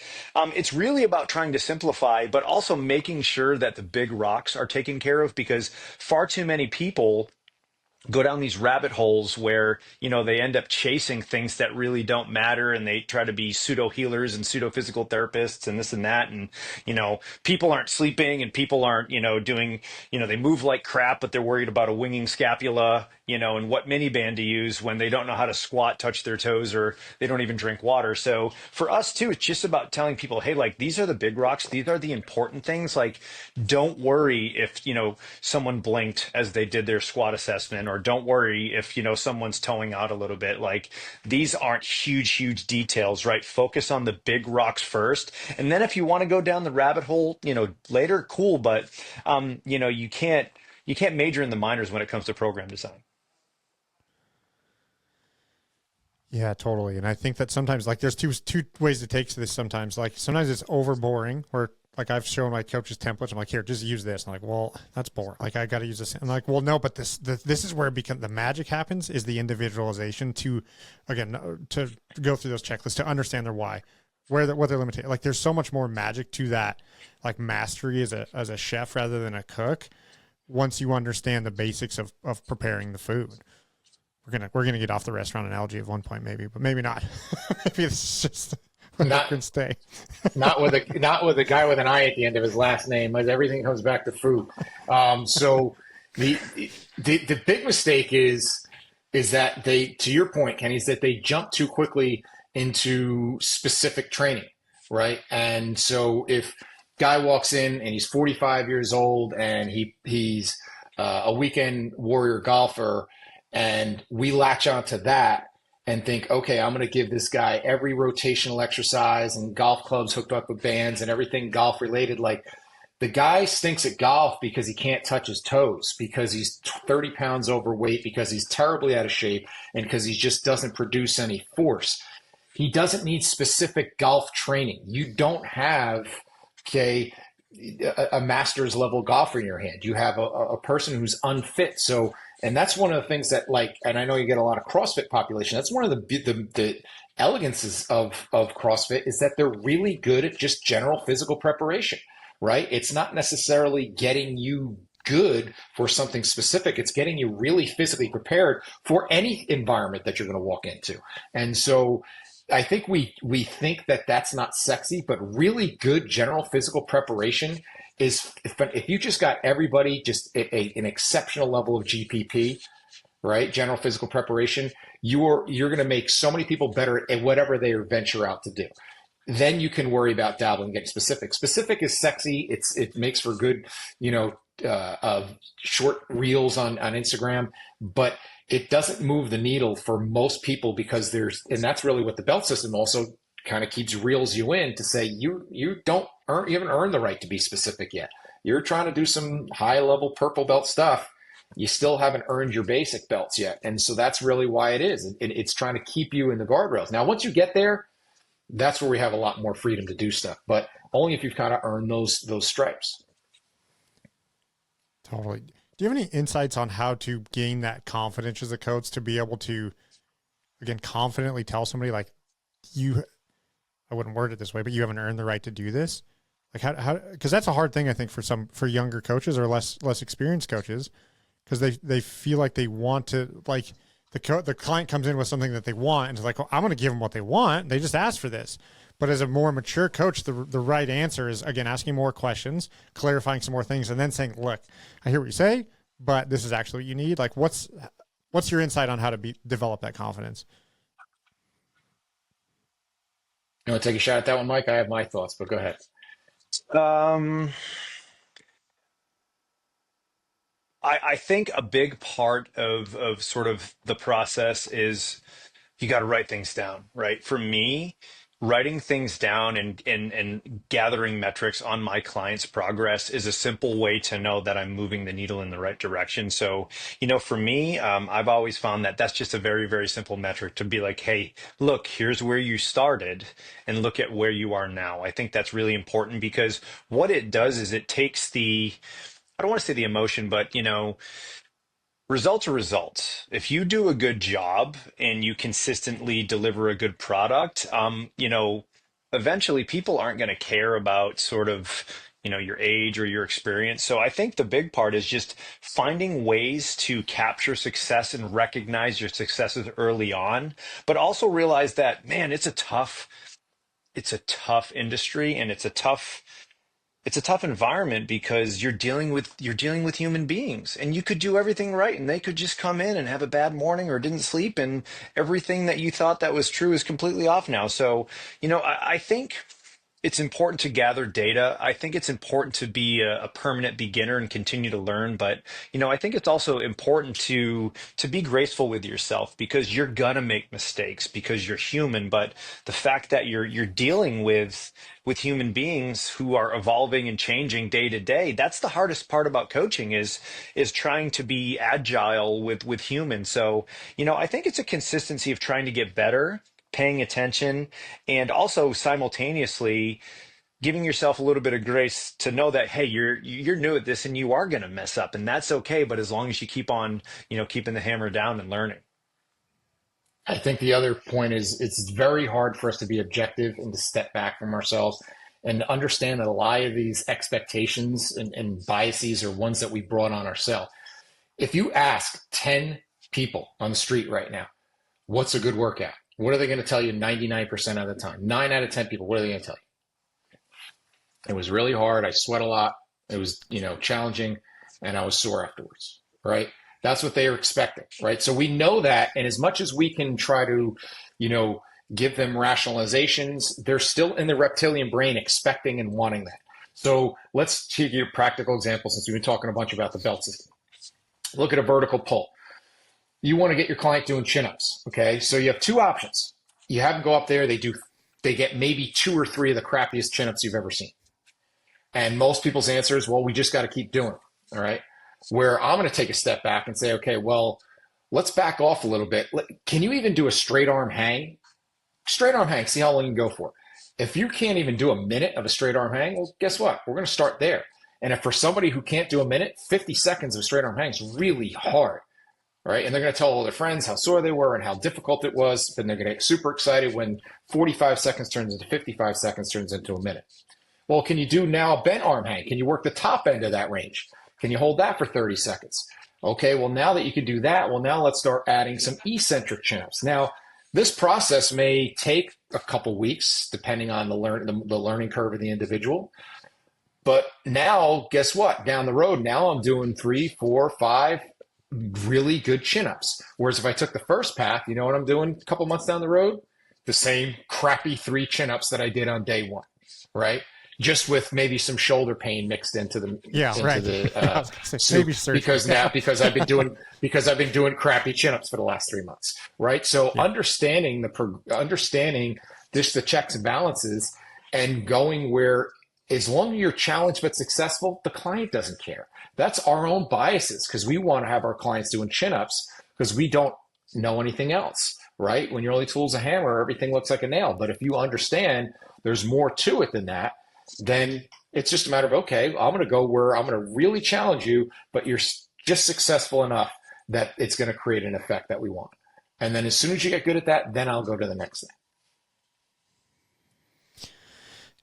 it's really about trying to simplify, but also making sure that the big rocks are taken care of because far too many people go down these rabbit holes where, they end up chasing things that really don't matter and they try to be pseudo healers and pseudo physical therapists and this and that. And, people aren't sleeping and people aren't, doing, they move like crap, but they're worried about a winging scapula, and what miniband to use when they don't know how to squat, touch their toes, or they don't even drink water. So for us too, it's just about telling people, hey, these are the big rocks. These are the important things. Don't worry if, someone blinked as they did their squat assessment, or don't worry if, someone's toeing out a little bit. These aren't huge details, right? Focus on the big rocks first. And then if you want to go down the rabbit hole, later, cool. But, you can't major in the minors when it comes to program design. Yeah, totally. And I think that sometimes there's two ways to take this sometimes. Sometimes it's over boring where like I've shown my coaches templates. I'm like, here, just use this. I'm like, well, that's boring. Like I got to use this. I'm like, well, no, but this is where the magic happens, is the individualization to, again, to go through those checklists, to understand their why, what they're limited. Like there's so much more magic to that, like mastery as a chef rather than a cook. Once you understand the basics of preparing the food, we're gonna get off the restaurant analogy at one point, maybe, but maybe not. Maybe it's just Not can stay. not with a guy with an I at the end of his last name. Everything comes back to food. So the big mistake is that they, to your point, Kenny, is that they jump too quickly into specific training, right? And so if guy walks in and he's 45 years old and he's a weekend warrior golfer, and we latch onto that and think, okay, I'm going to give this guy every rotational exercise and golf clubs hooked up with bands and everything golf related. Like the guy stinks at golf because he can't touch his toes, because he's 30 pounds overweight, because he's terribly out of shape, and because he just doesn't produce any force. He doesn't need specific golf training. You don't have, okay, a master's level golfer in your hand. You have a person who's unfit. So, and that's one of the things that, like, and I know you get a lot of CrossFit population. That's one of the elegances of CrossFit, is that they're really good at just general physical preparation, right? It's not necessarily getting you good for something specific. It's getting you really physically prepared for any environment that you're going to walk into. And so I think we think that that's not sexy, but really good general physical preparation is, if you just got everybody just an exceptional level of GPP, right? General physical preparation, you're going to make so many people better at whatever they venture out to do. Then you can worry about dabbling, getting specific. Specific is sexy. It makes for good, short reels on Instagram, but it doesn't move the needle for most people, because and that's really what the belt system also kind of reels you in to say, you haven't earned the right to be specific yet. You're trying to do some high level purple belt stuff. You still haven't earned your basic belts yet. And so that's really why it is. It's trying to keep you in the guardrails. Now, once you get there, that's where we have a lot more freedom to do stuff, but only if you've kind of earned those stripes. Totally. Do you have any insights on how to gain that confidence as a coach to be able to, again, confidently tell somebody, like, I wouldn't word it this way, but you haven't earned the right to do this? Like how, because that's a hard thing, I think, for younger coaches or less experienced coaches, because they feel like they want to, like, the client comes in with something that they want, and it's like, well, I'm going to give them what they want. They just asked for this. But as a more mature coach, the right answer is, again, asking more questions, clarifying some more things, and then saying, look, I hear what you say, but this is actually what you need. Like, what's your insight on how to develop that confidence? You want to take a shot at that one, Mike? I have my thoughts, but go ahead. I think a big part of sort of the process is you got to write things down, right? For me, writing things down and gathering metrics on my client's progress is a simple way to know that I'm moving the needle in the right direction. So, for me, I've always found that that's just a very, very simple metric to be like, hey, look, here's where you started and look at where you are now. I think that's really important, because what it does is it takes I don't want to say the emotion, but results are results. If you do a good job and you consistently deliver a good product, eventually people aren't going to care about sort of, your age or your experience. So I think the big part is just finding ways to capture success and recognize your successes early on, but also realize that, man, it's a tough industry, and it's a tough environment, because you're dealing with human beings, and you could do everything right and they could just come in and have a bad morning or didn't sleep, and everything that you thought that was true is completely off now. So, I think it's important to gather data. I think it's important to be a permanent beginner and continue to learn. But, I think it's also important to be graceful with yourself, because you're gonna make mistakes, because you're human. But the fact that you're dealing with human beings who are evolving and changing day to day, that's the hardest part about coaching, is trying to be agile with humans. So, I think it's a consistency of trying to get better, paying attention, and also simultaneously giving yourself a little bit of grace to know that, hey, you're new at this and you are going to mess up, and that's okay. But as long as you keep on, keeping the hammer down and learning. I think the other point is it's very hard for us to be objective and to step back from ourselves and understand that a lot of these expectations and biases are ones that we brought on ourselves. If you ask 10 people on the street right now, what's a good workout? What are they going to tell you 99% of the time? 9 out of 10 people, what are they going to tell you? It was really hard. I sweat a lot. It was, challenging, and I was sore afterwards, right? That's what they are expecting, right? So we know that, and as much as we can try to, give them rationalizations, they're still in the reptilian brain expecting and wanting that. So let's take a practical example, since we've been talking a bunch about the belt system. Look at a vertical pull. You want to get your client doing chin-ups, okay? So you have two options. You have them go up there, they get maybe 2 or 3 of the crappiest chin-ups you've ever seen. And most people's answer is, well, we just got to keep doing it, all right? Where I'm going to take a step back and say, okay, well, let's back off a little bit. Can you even do a straight arm hang? Straight arm hang, see how long you can go for. If you can't even do a minute of a straight arm hang, well, guess what? We're going to start there. And if for somebody who can't do a minute, 50 seconds of a straight arm hang is really hard, right? And they're going to tell all their friends how sore they were and how difficult it was. Then they're going to get super excited when 45 seconds turns into 55 seconds turns into a minute. Well, can you do now a bent arm hang? Can you work the top end of that range? Can you hold that for 30 seconds? Okay, well, now that you can do that, well, now let's start adding some eccentric chin-ups. Now, this process may take a couple weeks, depending on the learning curve of the individual. But now, guess what? Down the road, now I'm doing 3, 4, 5 really good chin-ups. Whereas if I took the first path, you know what I'm doing a couple months down the road? The same crappy 3 chin-ups that I did on day 1, right? Just with maybe some shoulder pain mixed into the because I've been doing crappy chin-ups for the last 3 months, right? So understanding the checks and balances and going where, as long as you're challenged but successful, the client doesn't care. That's our own biases, because we want to have our clients doing chin-ups because we don't know anything else, right? When your only tool is a hammer, everything looks like a nail. But if you understand there's more to it than that, then it's just a matter of, okay, I'm going to go where I'm going to really challenge you, but you're just successful enough that it's going to create an effect that we want. And then as soon as you get good at that, then I'll go to the next thing.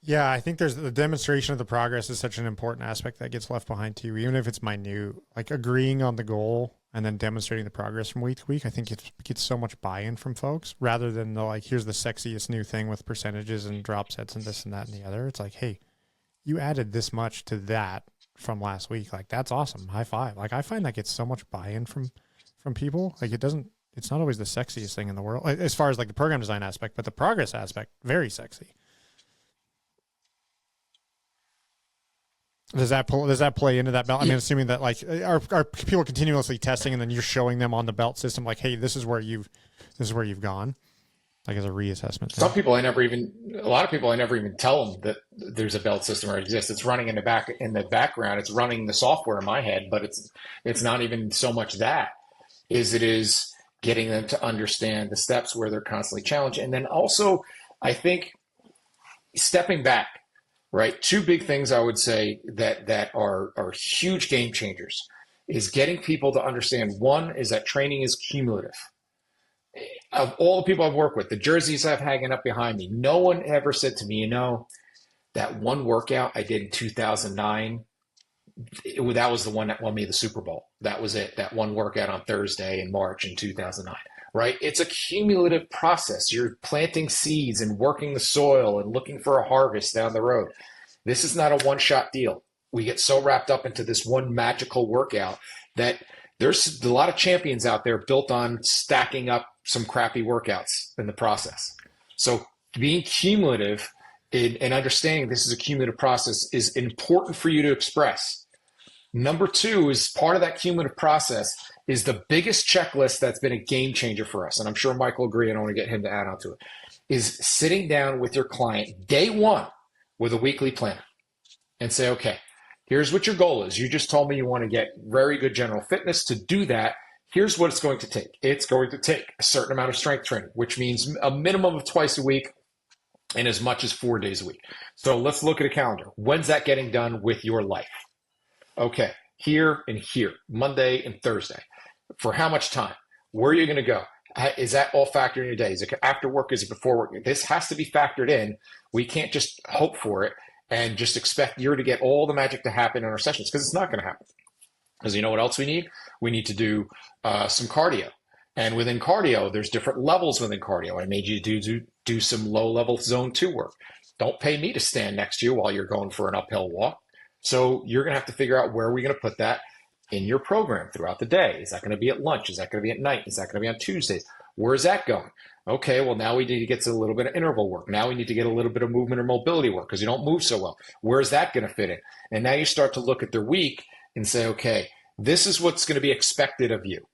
Yeah, I think there's the demonstration of the progress is such an important aspect that gets left behind too, even if it's minute. Like agreeing on the goal and then demonstrating the progress from week to week, I think it gets so much buy-in from folks, rather than here's the sexiest new thing with percentages and drop sets and this and that and the other. It's like, hey, you added this much to that from last week. Like, that's awesome. High five. Like, I find that gets so much buy-in from people. Like, it's not always the sexiest thing in the world as far as like the program design aspect, but the progress aspect, very sexy. Does that play into that belt? I mean, assuming that like are people continuously testing and then you're showing them on the belt system, like, hey, this is where you've gone, like as a reassessment thing. A lot of people, I never even tell them that there's a belt system or it exists. It's running in the background. It's running the software in my head, but it's not even so much that it is getting them to understand the steps where they're constantly challenged. And then also, I think stepping back. Right. 2 big things I would say that are huge game changers is getting people to understand. One is that training is cumulative. Of all the people I've worked with, the jerseys I've hanging up behind me, no one ever said to me, that one workout I did in 2009, that was the one that won me the Super Bowl. That was it. That one workout on Thursday in March in 2009. Right? It's a cumulative process. You're planting seeds and working the soil and looking for a harvest down the road. This is not a one-shot deal. We get so wrapped up into this one magical workout that there's a lot of champions out there built on stacking up some crappy workouts in the process. So being cumulative and understanding this is a cumulative process is important for you to express. Number 2 is part of that cumulative process is the biggest checklist that's been a game changer for us. And I'm sure Mike will agree, and I want to get him to add on to it, is sitting down with your client day 1 with a weekly planner and say, okay, here's what your goal is. You just told me you want to get very good general fitness. To do that, here's what it's going to take. It's going to take a certain amount of strength training, which means a minimum of twice a week, in as much as 4 days a week. So let's look at a calendar. When's that getting done with your life? Okay, here and here, Monday and Thursday. For how much time? Where are you going to go? Is that all factored in your day? Is it after work? Is it before work? This has to be factored in. We can't just hope for it and just expect you to get all the magic to happen in our sessions, because it's not going to happen. Because you know what else we need? We need to do some cardio. And within cardio, there's different levels within cardio. I made you do some low-level zone 2 work. Don't pay me to stand next to you while you're going for an uphill walk. So you're going to have to figure out where are we going to put that in your program throughout the day. Is that going to be at lunch? Is that going to be at night? Is that going to be on Tuesdays? Where's that going? Okay, well, now we need to get to a little bit of interval work. Now we need to get a little bit of movement or mobility work because you don't move so well. Where's that going to fit in? And now you start to look at their week and say, okay, this is what's going to be expected of you.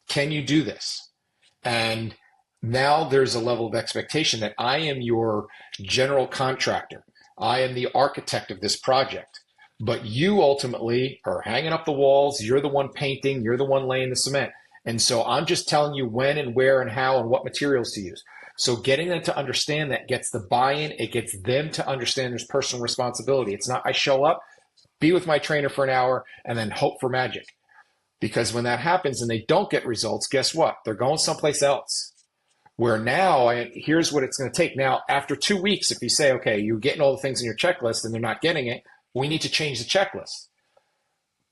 Can you do this? And now there's a level of expectation that I am your general contractor. I am the architect of this project. But you ultimately are hanging up the walls. You're the one painting. You're the one laying the cement. And so I'm just telling you when and where and how and what materials to use. So getting them to understand that gets the buy-in. It gets them to understand there's personal responsibility. It's not I show up, be with my trainer for an hour, and then hope for magic. Because when that happens and they don't get results, guess what? They're going someplace else. Where now, here's what it's going to take. Now, after 2 weeks, if you say, okay, you're getting all the things in your checklist and they're not getting it, we need to change the checklist.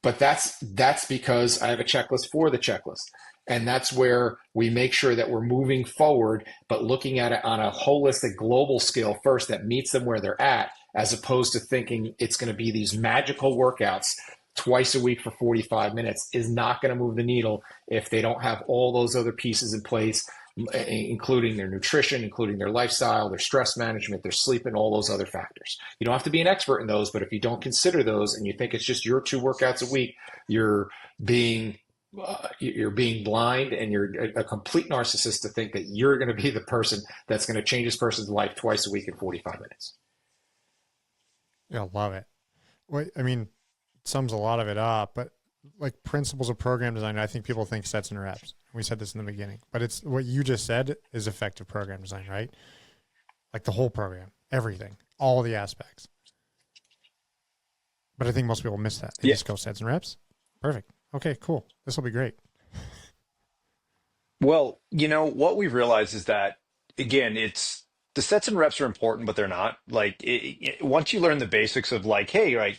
But that's because I have a checklist for the checklist. And that's where we make sure that we're moving forward, but looking at it on a holistic global scale first that meets them where they're at, as opposed to thinking it's going to be these magical workouts twice a week for 45 minutes is not going to move the needle if they don't have all those other pieces in place, including their nutrition, including their lifestyle, their stress management, their sleep, and all those other factors. You don't have to be an expert in those, but if you don't consider those and you think it's just your 2 workouts a week, you're being blind, and you're a complete narcissist to think that you're going to be the person that's going to change this person's life twice a week in 45 minutes. Yeah, love it. Well, I mean, it sums a lot of it up, but like principles of program design, I think people think sets and reps. We said this in the beginning, but it's what you just said is effective program design, right? Like the whole program, everything, all the aspects. But I think most people miss that. They just go sets and reps. Perfect. Okay, cool. This will be great. Well, what we realize is that, again, it's the sets and reps are important, but they're not. Like once you learn the basics of like, hey, right,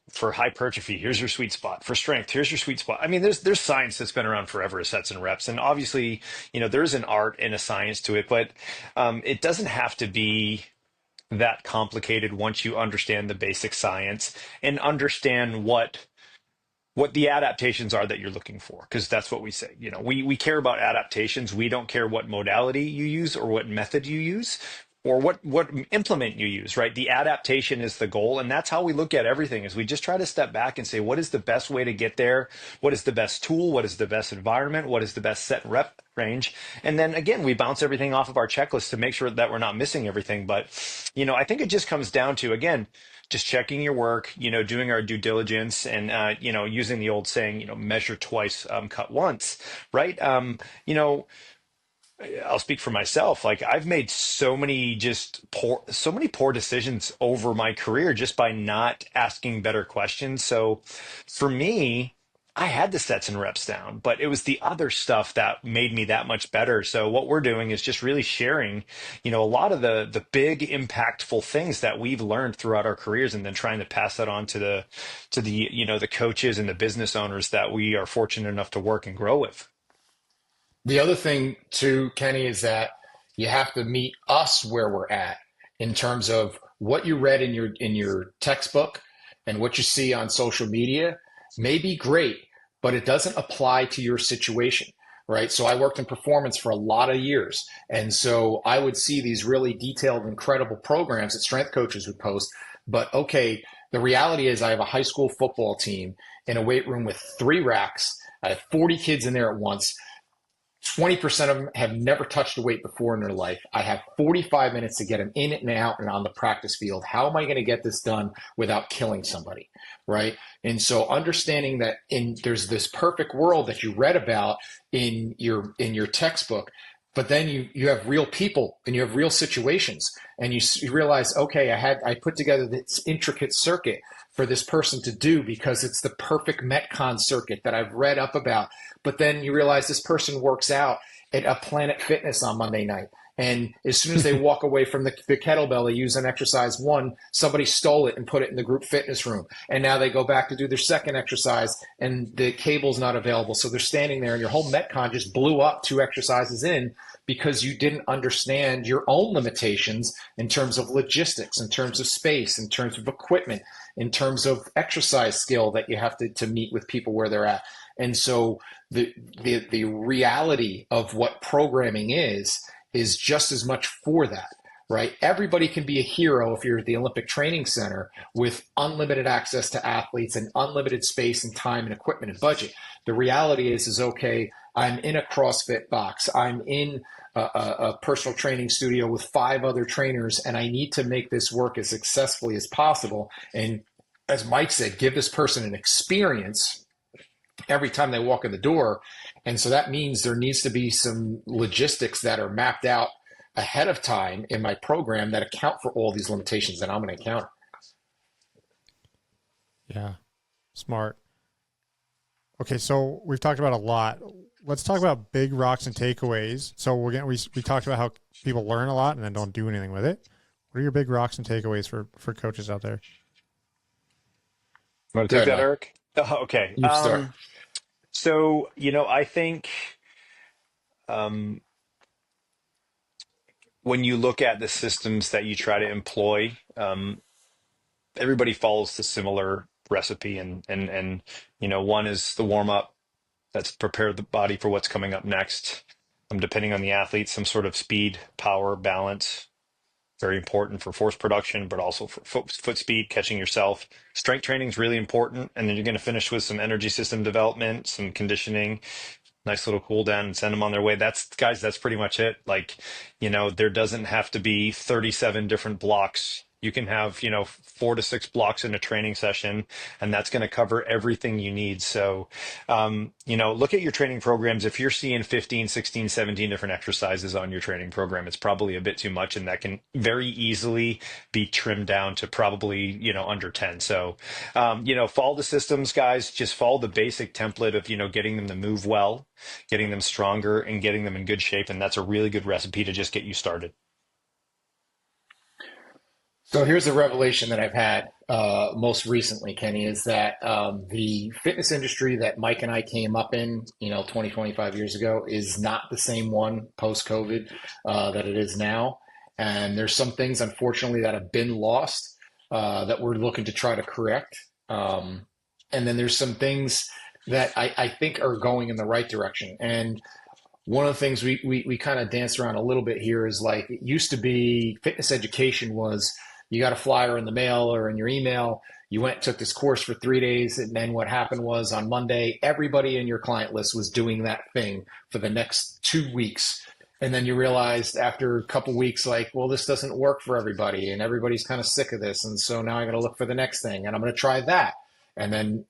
for hypertrophy, here's your sweet spot. For strength, here's your sweet spot. I mean, there's science that's been around forever as sets and reps, and obviously, there's an art and a science to it, but it doesn't have to be that complicated once you understand the basic science and understand what the adaptations are that you're looking for, because that's what we say. We care about adaptations. We don't care what modality you use or what method you use or what implement you use, right? The adaptation is the goal, and that's how we look at everything. Is we just try to step back and say, what is the best way to get there? What is the best tool? What is the best environment? What is the best set and rep range? And then again, we bounce everything off of our checklist to make sure that we're not missing everything. But I think it just comes down to, again, just checking your work, doing our due diligence, and using the old saying, measure twice, cut once, right? I'll speak for myself. Like I've made so many poor decisions over my career just by not asking better questions. So for me, I had the sets and reps down, but it was the other stuff that made me that much better. So what we're doing is just really sharing, a lot of the big impactful things that we've learned throughout our careers, and then trying to pass that on to the the coaches and the business owners that we are fortunate enough to work and grow with. The other thing too, Kenny, is that you have to meet us where we're at in terms of what you read in your textbook and what you see on social media may be great, but it doesn't apply to your situation, right? So I worked in performance for a lot of years. And so I would see these really detailed, incredible programs that strength coaches would post. But okay, the reality is I have a high school football team in a weight room with 3 racks. I have 40 kids in there at once. 20% of them have never touched a weight before in their life. I have 45 minutes to get them in and out and on the practice field. How am I going to get this done without killing somebody, right? And so understanding that there's this perfect world that you read about in your textbook, But then you have real people and you have real situations, and you realize, okay, I put together this intricate circuit for this person to do because it's the perfect Metcon circuit that I've read up about. But then you realize this person works out at a Planet Fitness on Monday night. And as soon as they walk away from the kettlebell they use on exercise one, somebody stole it and put it in the group fitness room. And now they go back to do their second exercise and the cable's not available. So they're standing there and your whole Metcon just blew up 2 exercises in because you didn't understand your own limitations in terms of logistics, in terms of space, in terms of equipment, in terms of exercise skill that you have to meet with people where they're at. And so the reality of what programming is just as much for that, right? Everybody can be a hero if you're at the Olympic Training Center with unlimited access to athletes and unlimited space and time and equipment and budget. The reality is okay, I'm in a CrossFit box. I'm in a personal training studio with 5 other trainers, and I need to make this work as successfully as possible. And as Mike said, give this person an experience every time they walk in the door. And so that means there needs to be some logistics that are mapped out ahead of time in my program that account for all these limitations that I'm going to encounter. Yeah, smart. Okay, so we've talked about a lot. Let's talk about big rocks and takeaways. So we talked about how people learn a lot and then don't do anything with it. What are your big rocks and takeaways for coaches out there? Want to take that, Eric? Oh, okay. You start. So, I think when you look at the systems that you try to employ, everybody follows the similar recipe. And one is the warm up. That's prepare the body for what's coming up next. Depending on the athlete, some sort of speed, power, balance. Very important for force production, but also for foot speed, catching yourself. Strength training is really important. And then you're going to finish with some energy system development, some conditioning, nice little cool down, and send them on their way. That's pretty much it. There doesn't have to be 37 different blocks. You can have, 4 to 6 blocks in a training session, and that's going to cover everything you need. So, look at your training programs. If you're seeing 15, 16, 17 different exercises on your training program, it's probably a bit too much, and that can very easily be trimmed down to probably, under 10. So, follow the systems, guys. Just follow the basic template of, getting them to move well, getting them stronger, and getting them in good shape. And that's a really good recipe to just get you started. So here's a revelation that I've had most recently, Kenny, is that the fitness industry that Mike and I came up in, 20, 25 years ago is not the same one post-COVID that it is now. And there's some things, unfortunately, that have been lost that we're looking to try to correct. And then there's some things that I think are going in the right direction. And one of the things we kind of dance around a little bit here is like it used to be fitness education was you got a flyer in the mail or in your email. You went and took this course for 3 days. And then what happened was on Monday, everybody in your client list was doing that thing for the next 2 weeks. And then you realized after a couple weeks, this doesn't work for everybody. And everybody's kind of sick of this. And so now I'm going to look for the next thing and I'm going to try that. And then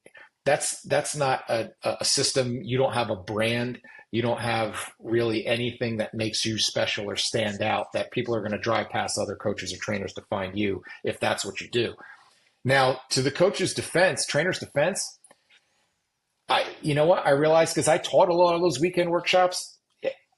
that's not a system. You don't have a brand. You don't have really anything that makes you special or stand out that people are going to drive past other coaches or trainers to find you if that's what you do. Now, to the coach's defense, trainer's defense, you know what? I realized because I taught a lot of those weekend workshops,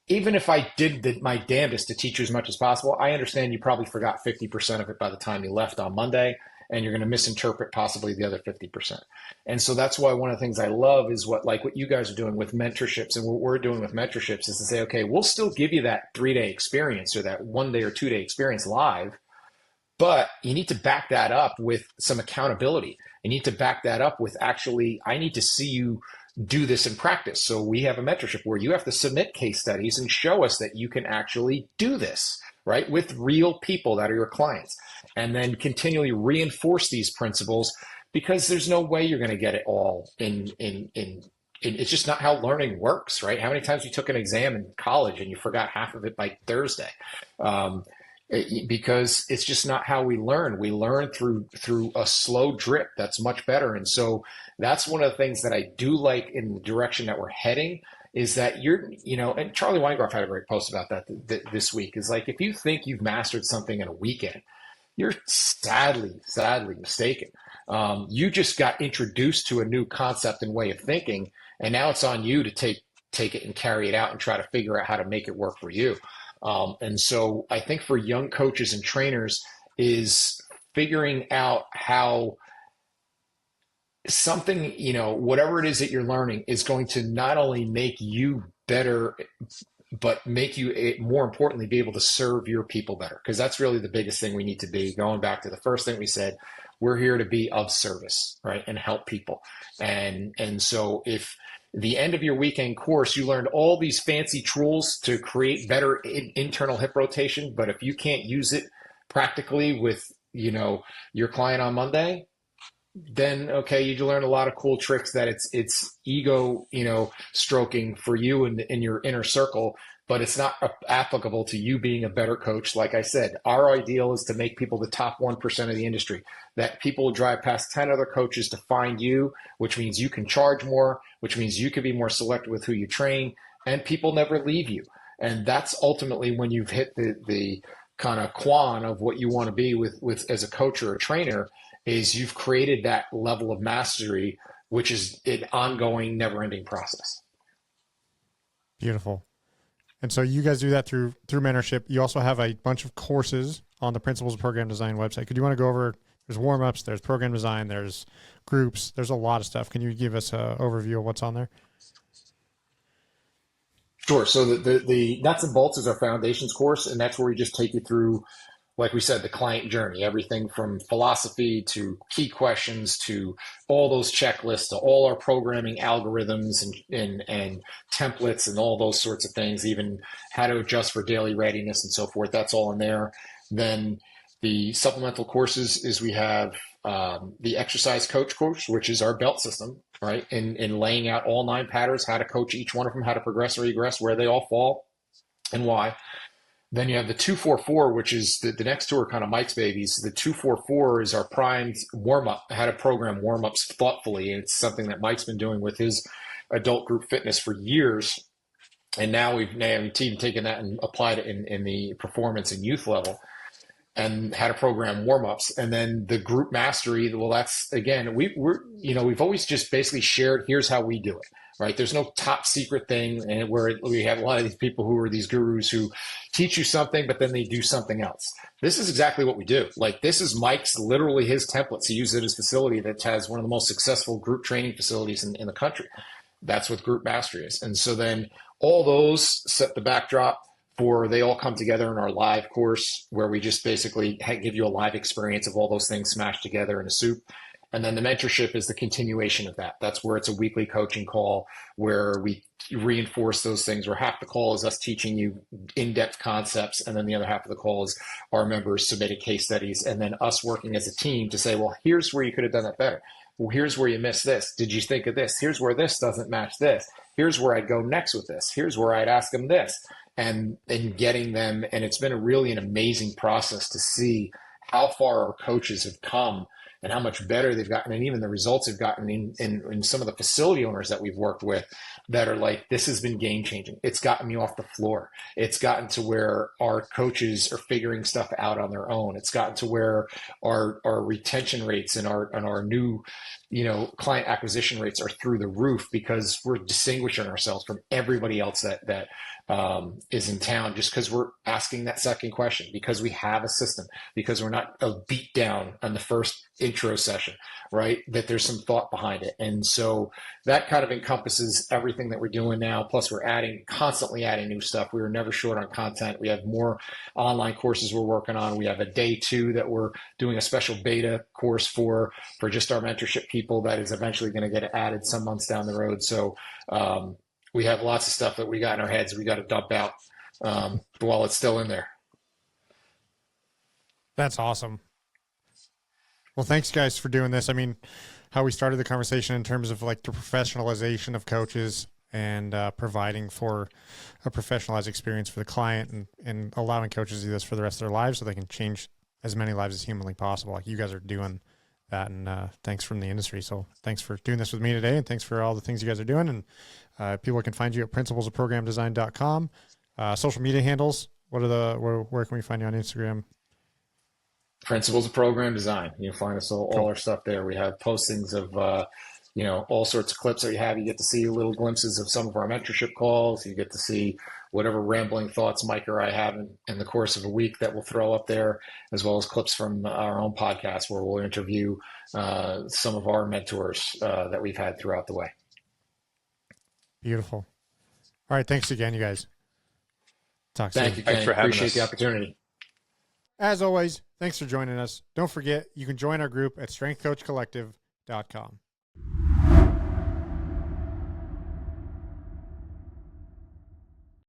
even if I did my damnedest to teach you as much as possible, I understand you probably forgot 50% of it by the time you left on Monday. And you're going to misinterpret possibly the other 50%. And so that's why one of the things I love is what you guys are doing with mentorships and what we're doing with mentorships is to say, okay, we'll still give you that 3-day experience or that 1-day or 2-day experience live, but you need to back that up with some accountability. You need to back that up with actually, I need to see you do this in practice. So we have a mentorship where you have to submit case studies and show us that you can actually do this, right? With real people that are your clients. And then continually reinforce these principles because there's no way you're going to get it all in it's just not how learning works, right? How many times you took an exam in college and you forgot half of it by Thursday? Because it's just not how we learn. We learn through a slow drip that's much better. And so that's one of the things that I do like in the direction that we're heading is that and Charlie Weingroff had a great post about that this week, is like, if you think you've mastered something in a weekend, you're sadly mistaken. You just got introduced to a new concept and way of thinking, and now it's on you to take it and carry it out and try to figure out how to make it work for you. And so I think for young coaches and trainers is figuring out how something, whatever it is that you're learning is going to not only make you better, but make you, more importantly, be able to serve your people better. Because that's really the biggest thing we need to be. Going back to the first thing we said, we're here to be of service, right? And help people. And so if the end of your weekend course, you learned all these fancy tools to create better internal hip rotation, but if you can't use it practically with, your client on Monday, then okay, you learn a lot of cool tricks that it's ego, stroking for you in your inner circle, but it's not applicable to you being a better coach. Like I said, our ideal is to make people the top 1% of the industry, that people will drive past 10 other coaches to find you, which means you can charge more, which means you can be more selective with who you train, and people never leave you. And that's ultimately when you've hit the kind of quan of what you want to be with as a coach or a trainer, is you've created that level of mastery, which is an ongoing, never-ending process. Beautiful. And so you guys do that through mentorship. You also have a bunch of courses on the Principles of Program Design website. Could you want to go over, there's warm-ups, there's program design, there's groups, there's a lot of stuff. Can you give us an overview of what's on there? Sure. So the nuts and bolts is our foundations course, and that's where we just take you through, like we said, the client journey, everything from philosophy to key questions to all those checklists to all our programming algorithms and templates and all those sorts of things, even how to adjust for daily readiness and so forth. That's all in there. Then the supplemental courses is we have the exercise coach course, which is our belt system, right? In laying out all 9 patterns, how to coach each one of them, how to progress or regress, where they all fall and why. Then you have the 244, which is the next two are kind of Mike's babies. The 244 is our primed warm-up, how to program warm-ups thoughtfully. And it's something that Mike's been doing with his adult group fitness for years. And now we've taken that and applied it in the performance and youth level, and how to program warm-ups. And then the group mastery, well, that's, again, we've always just basically shared, here's how we do it, right? There's no top secret thing, and where we have a lot of these people who are these gurus who teach you something, but then they do something else. This is exactly what we do. Like, this is Mike's, literally his templates. He uses it at his facility that has one of the most successful group training facilities in the country. That's what group mastery is. And so then all those set the backdrop for, they all come together in our live course, where we just basically give you a live experience of all those things smashed together in a soup. And then the mentorship is the continuation of that. That's where it's a weekly coaching call where we reinforce those things, where half the call is us teaching you in-depth concepts, and then the other half of the call is our members submitting case studies, and then us working as a team to say, well, here's where you could have done that better. Well, here's where you missed this. Did you think of this? Here's where this doesn't match this. Here's where I'd go next with this. Here's where I'd ask them this. And getting them, and it's been an amazing process to see how far our coaches have come and how much better they've gotten, and even the results they've gotten in some of the facility owners that we've worked with that are like, this has been game changing. It's gotten me off the floor. It's gotten to where our coaches are figuring stuff out on their own. It's gotten to where our retention rates and our new, client acquisition rates are through the roof, because we're distinguishing ourselves from everybody else that is in town, just because we're asking that second question, because we have a system, because we're not a beat down on the first intro session, right? That there's some thought behind it. And so that kind of encompasses everything that we're doing now. Plus we're constantly adding new stuff. We were never short on content. We have more online courses we're working on. We have a day 2 that we're doing a special beta course for just our mentorship people that is eventually going to get added some months down the road. So, we have lots of stuff that we got in our heads we got to dump out while it's still in there. That's awesome. Well, thanks guys for doing this. I mean, how we started the conversation in terms of like the professionalization of coaches and providing for a professionalized experience for the client, and allowing coaches to do this for the rest of their lives so they can change as many lives as humanly possible. Like you guys are doing that, and thanks from the industry. So thanks for doing this with me today, and thanks for all the things you guys are doing. And people can find you at principlesofprogramdesign.com. Social media handles. What are where can we find you on Instagram? Principles of Program Design. You'll find us all our stuff there. We have postings of all sorts of clips that you have. You get to see little glimpses of some of our mentorship calls. You get to see whatever rambling thoughts Mike or I have in the course of a week that we'll throw up there, as well as clips from our own podcast where we'll interview some of our mentors that we've had throughout the way. Beautiful. All right. Thanks again, you guys. Talk soon. Thank you, Kenny. Thanks for having Appreciate us. the opportunity. As always, thanks for joining us. Don't forget, you can join our group at strengthcoachcollective.com.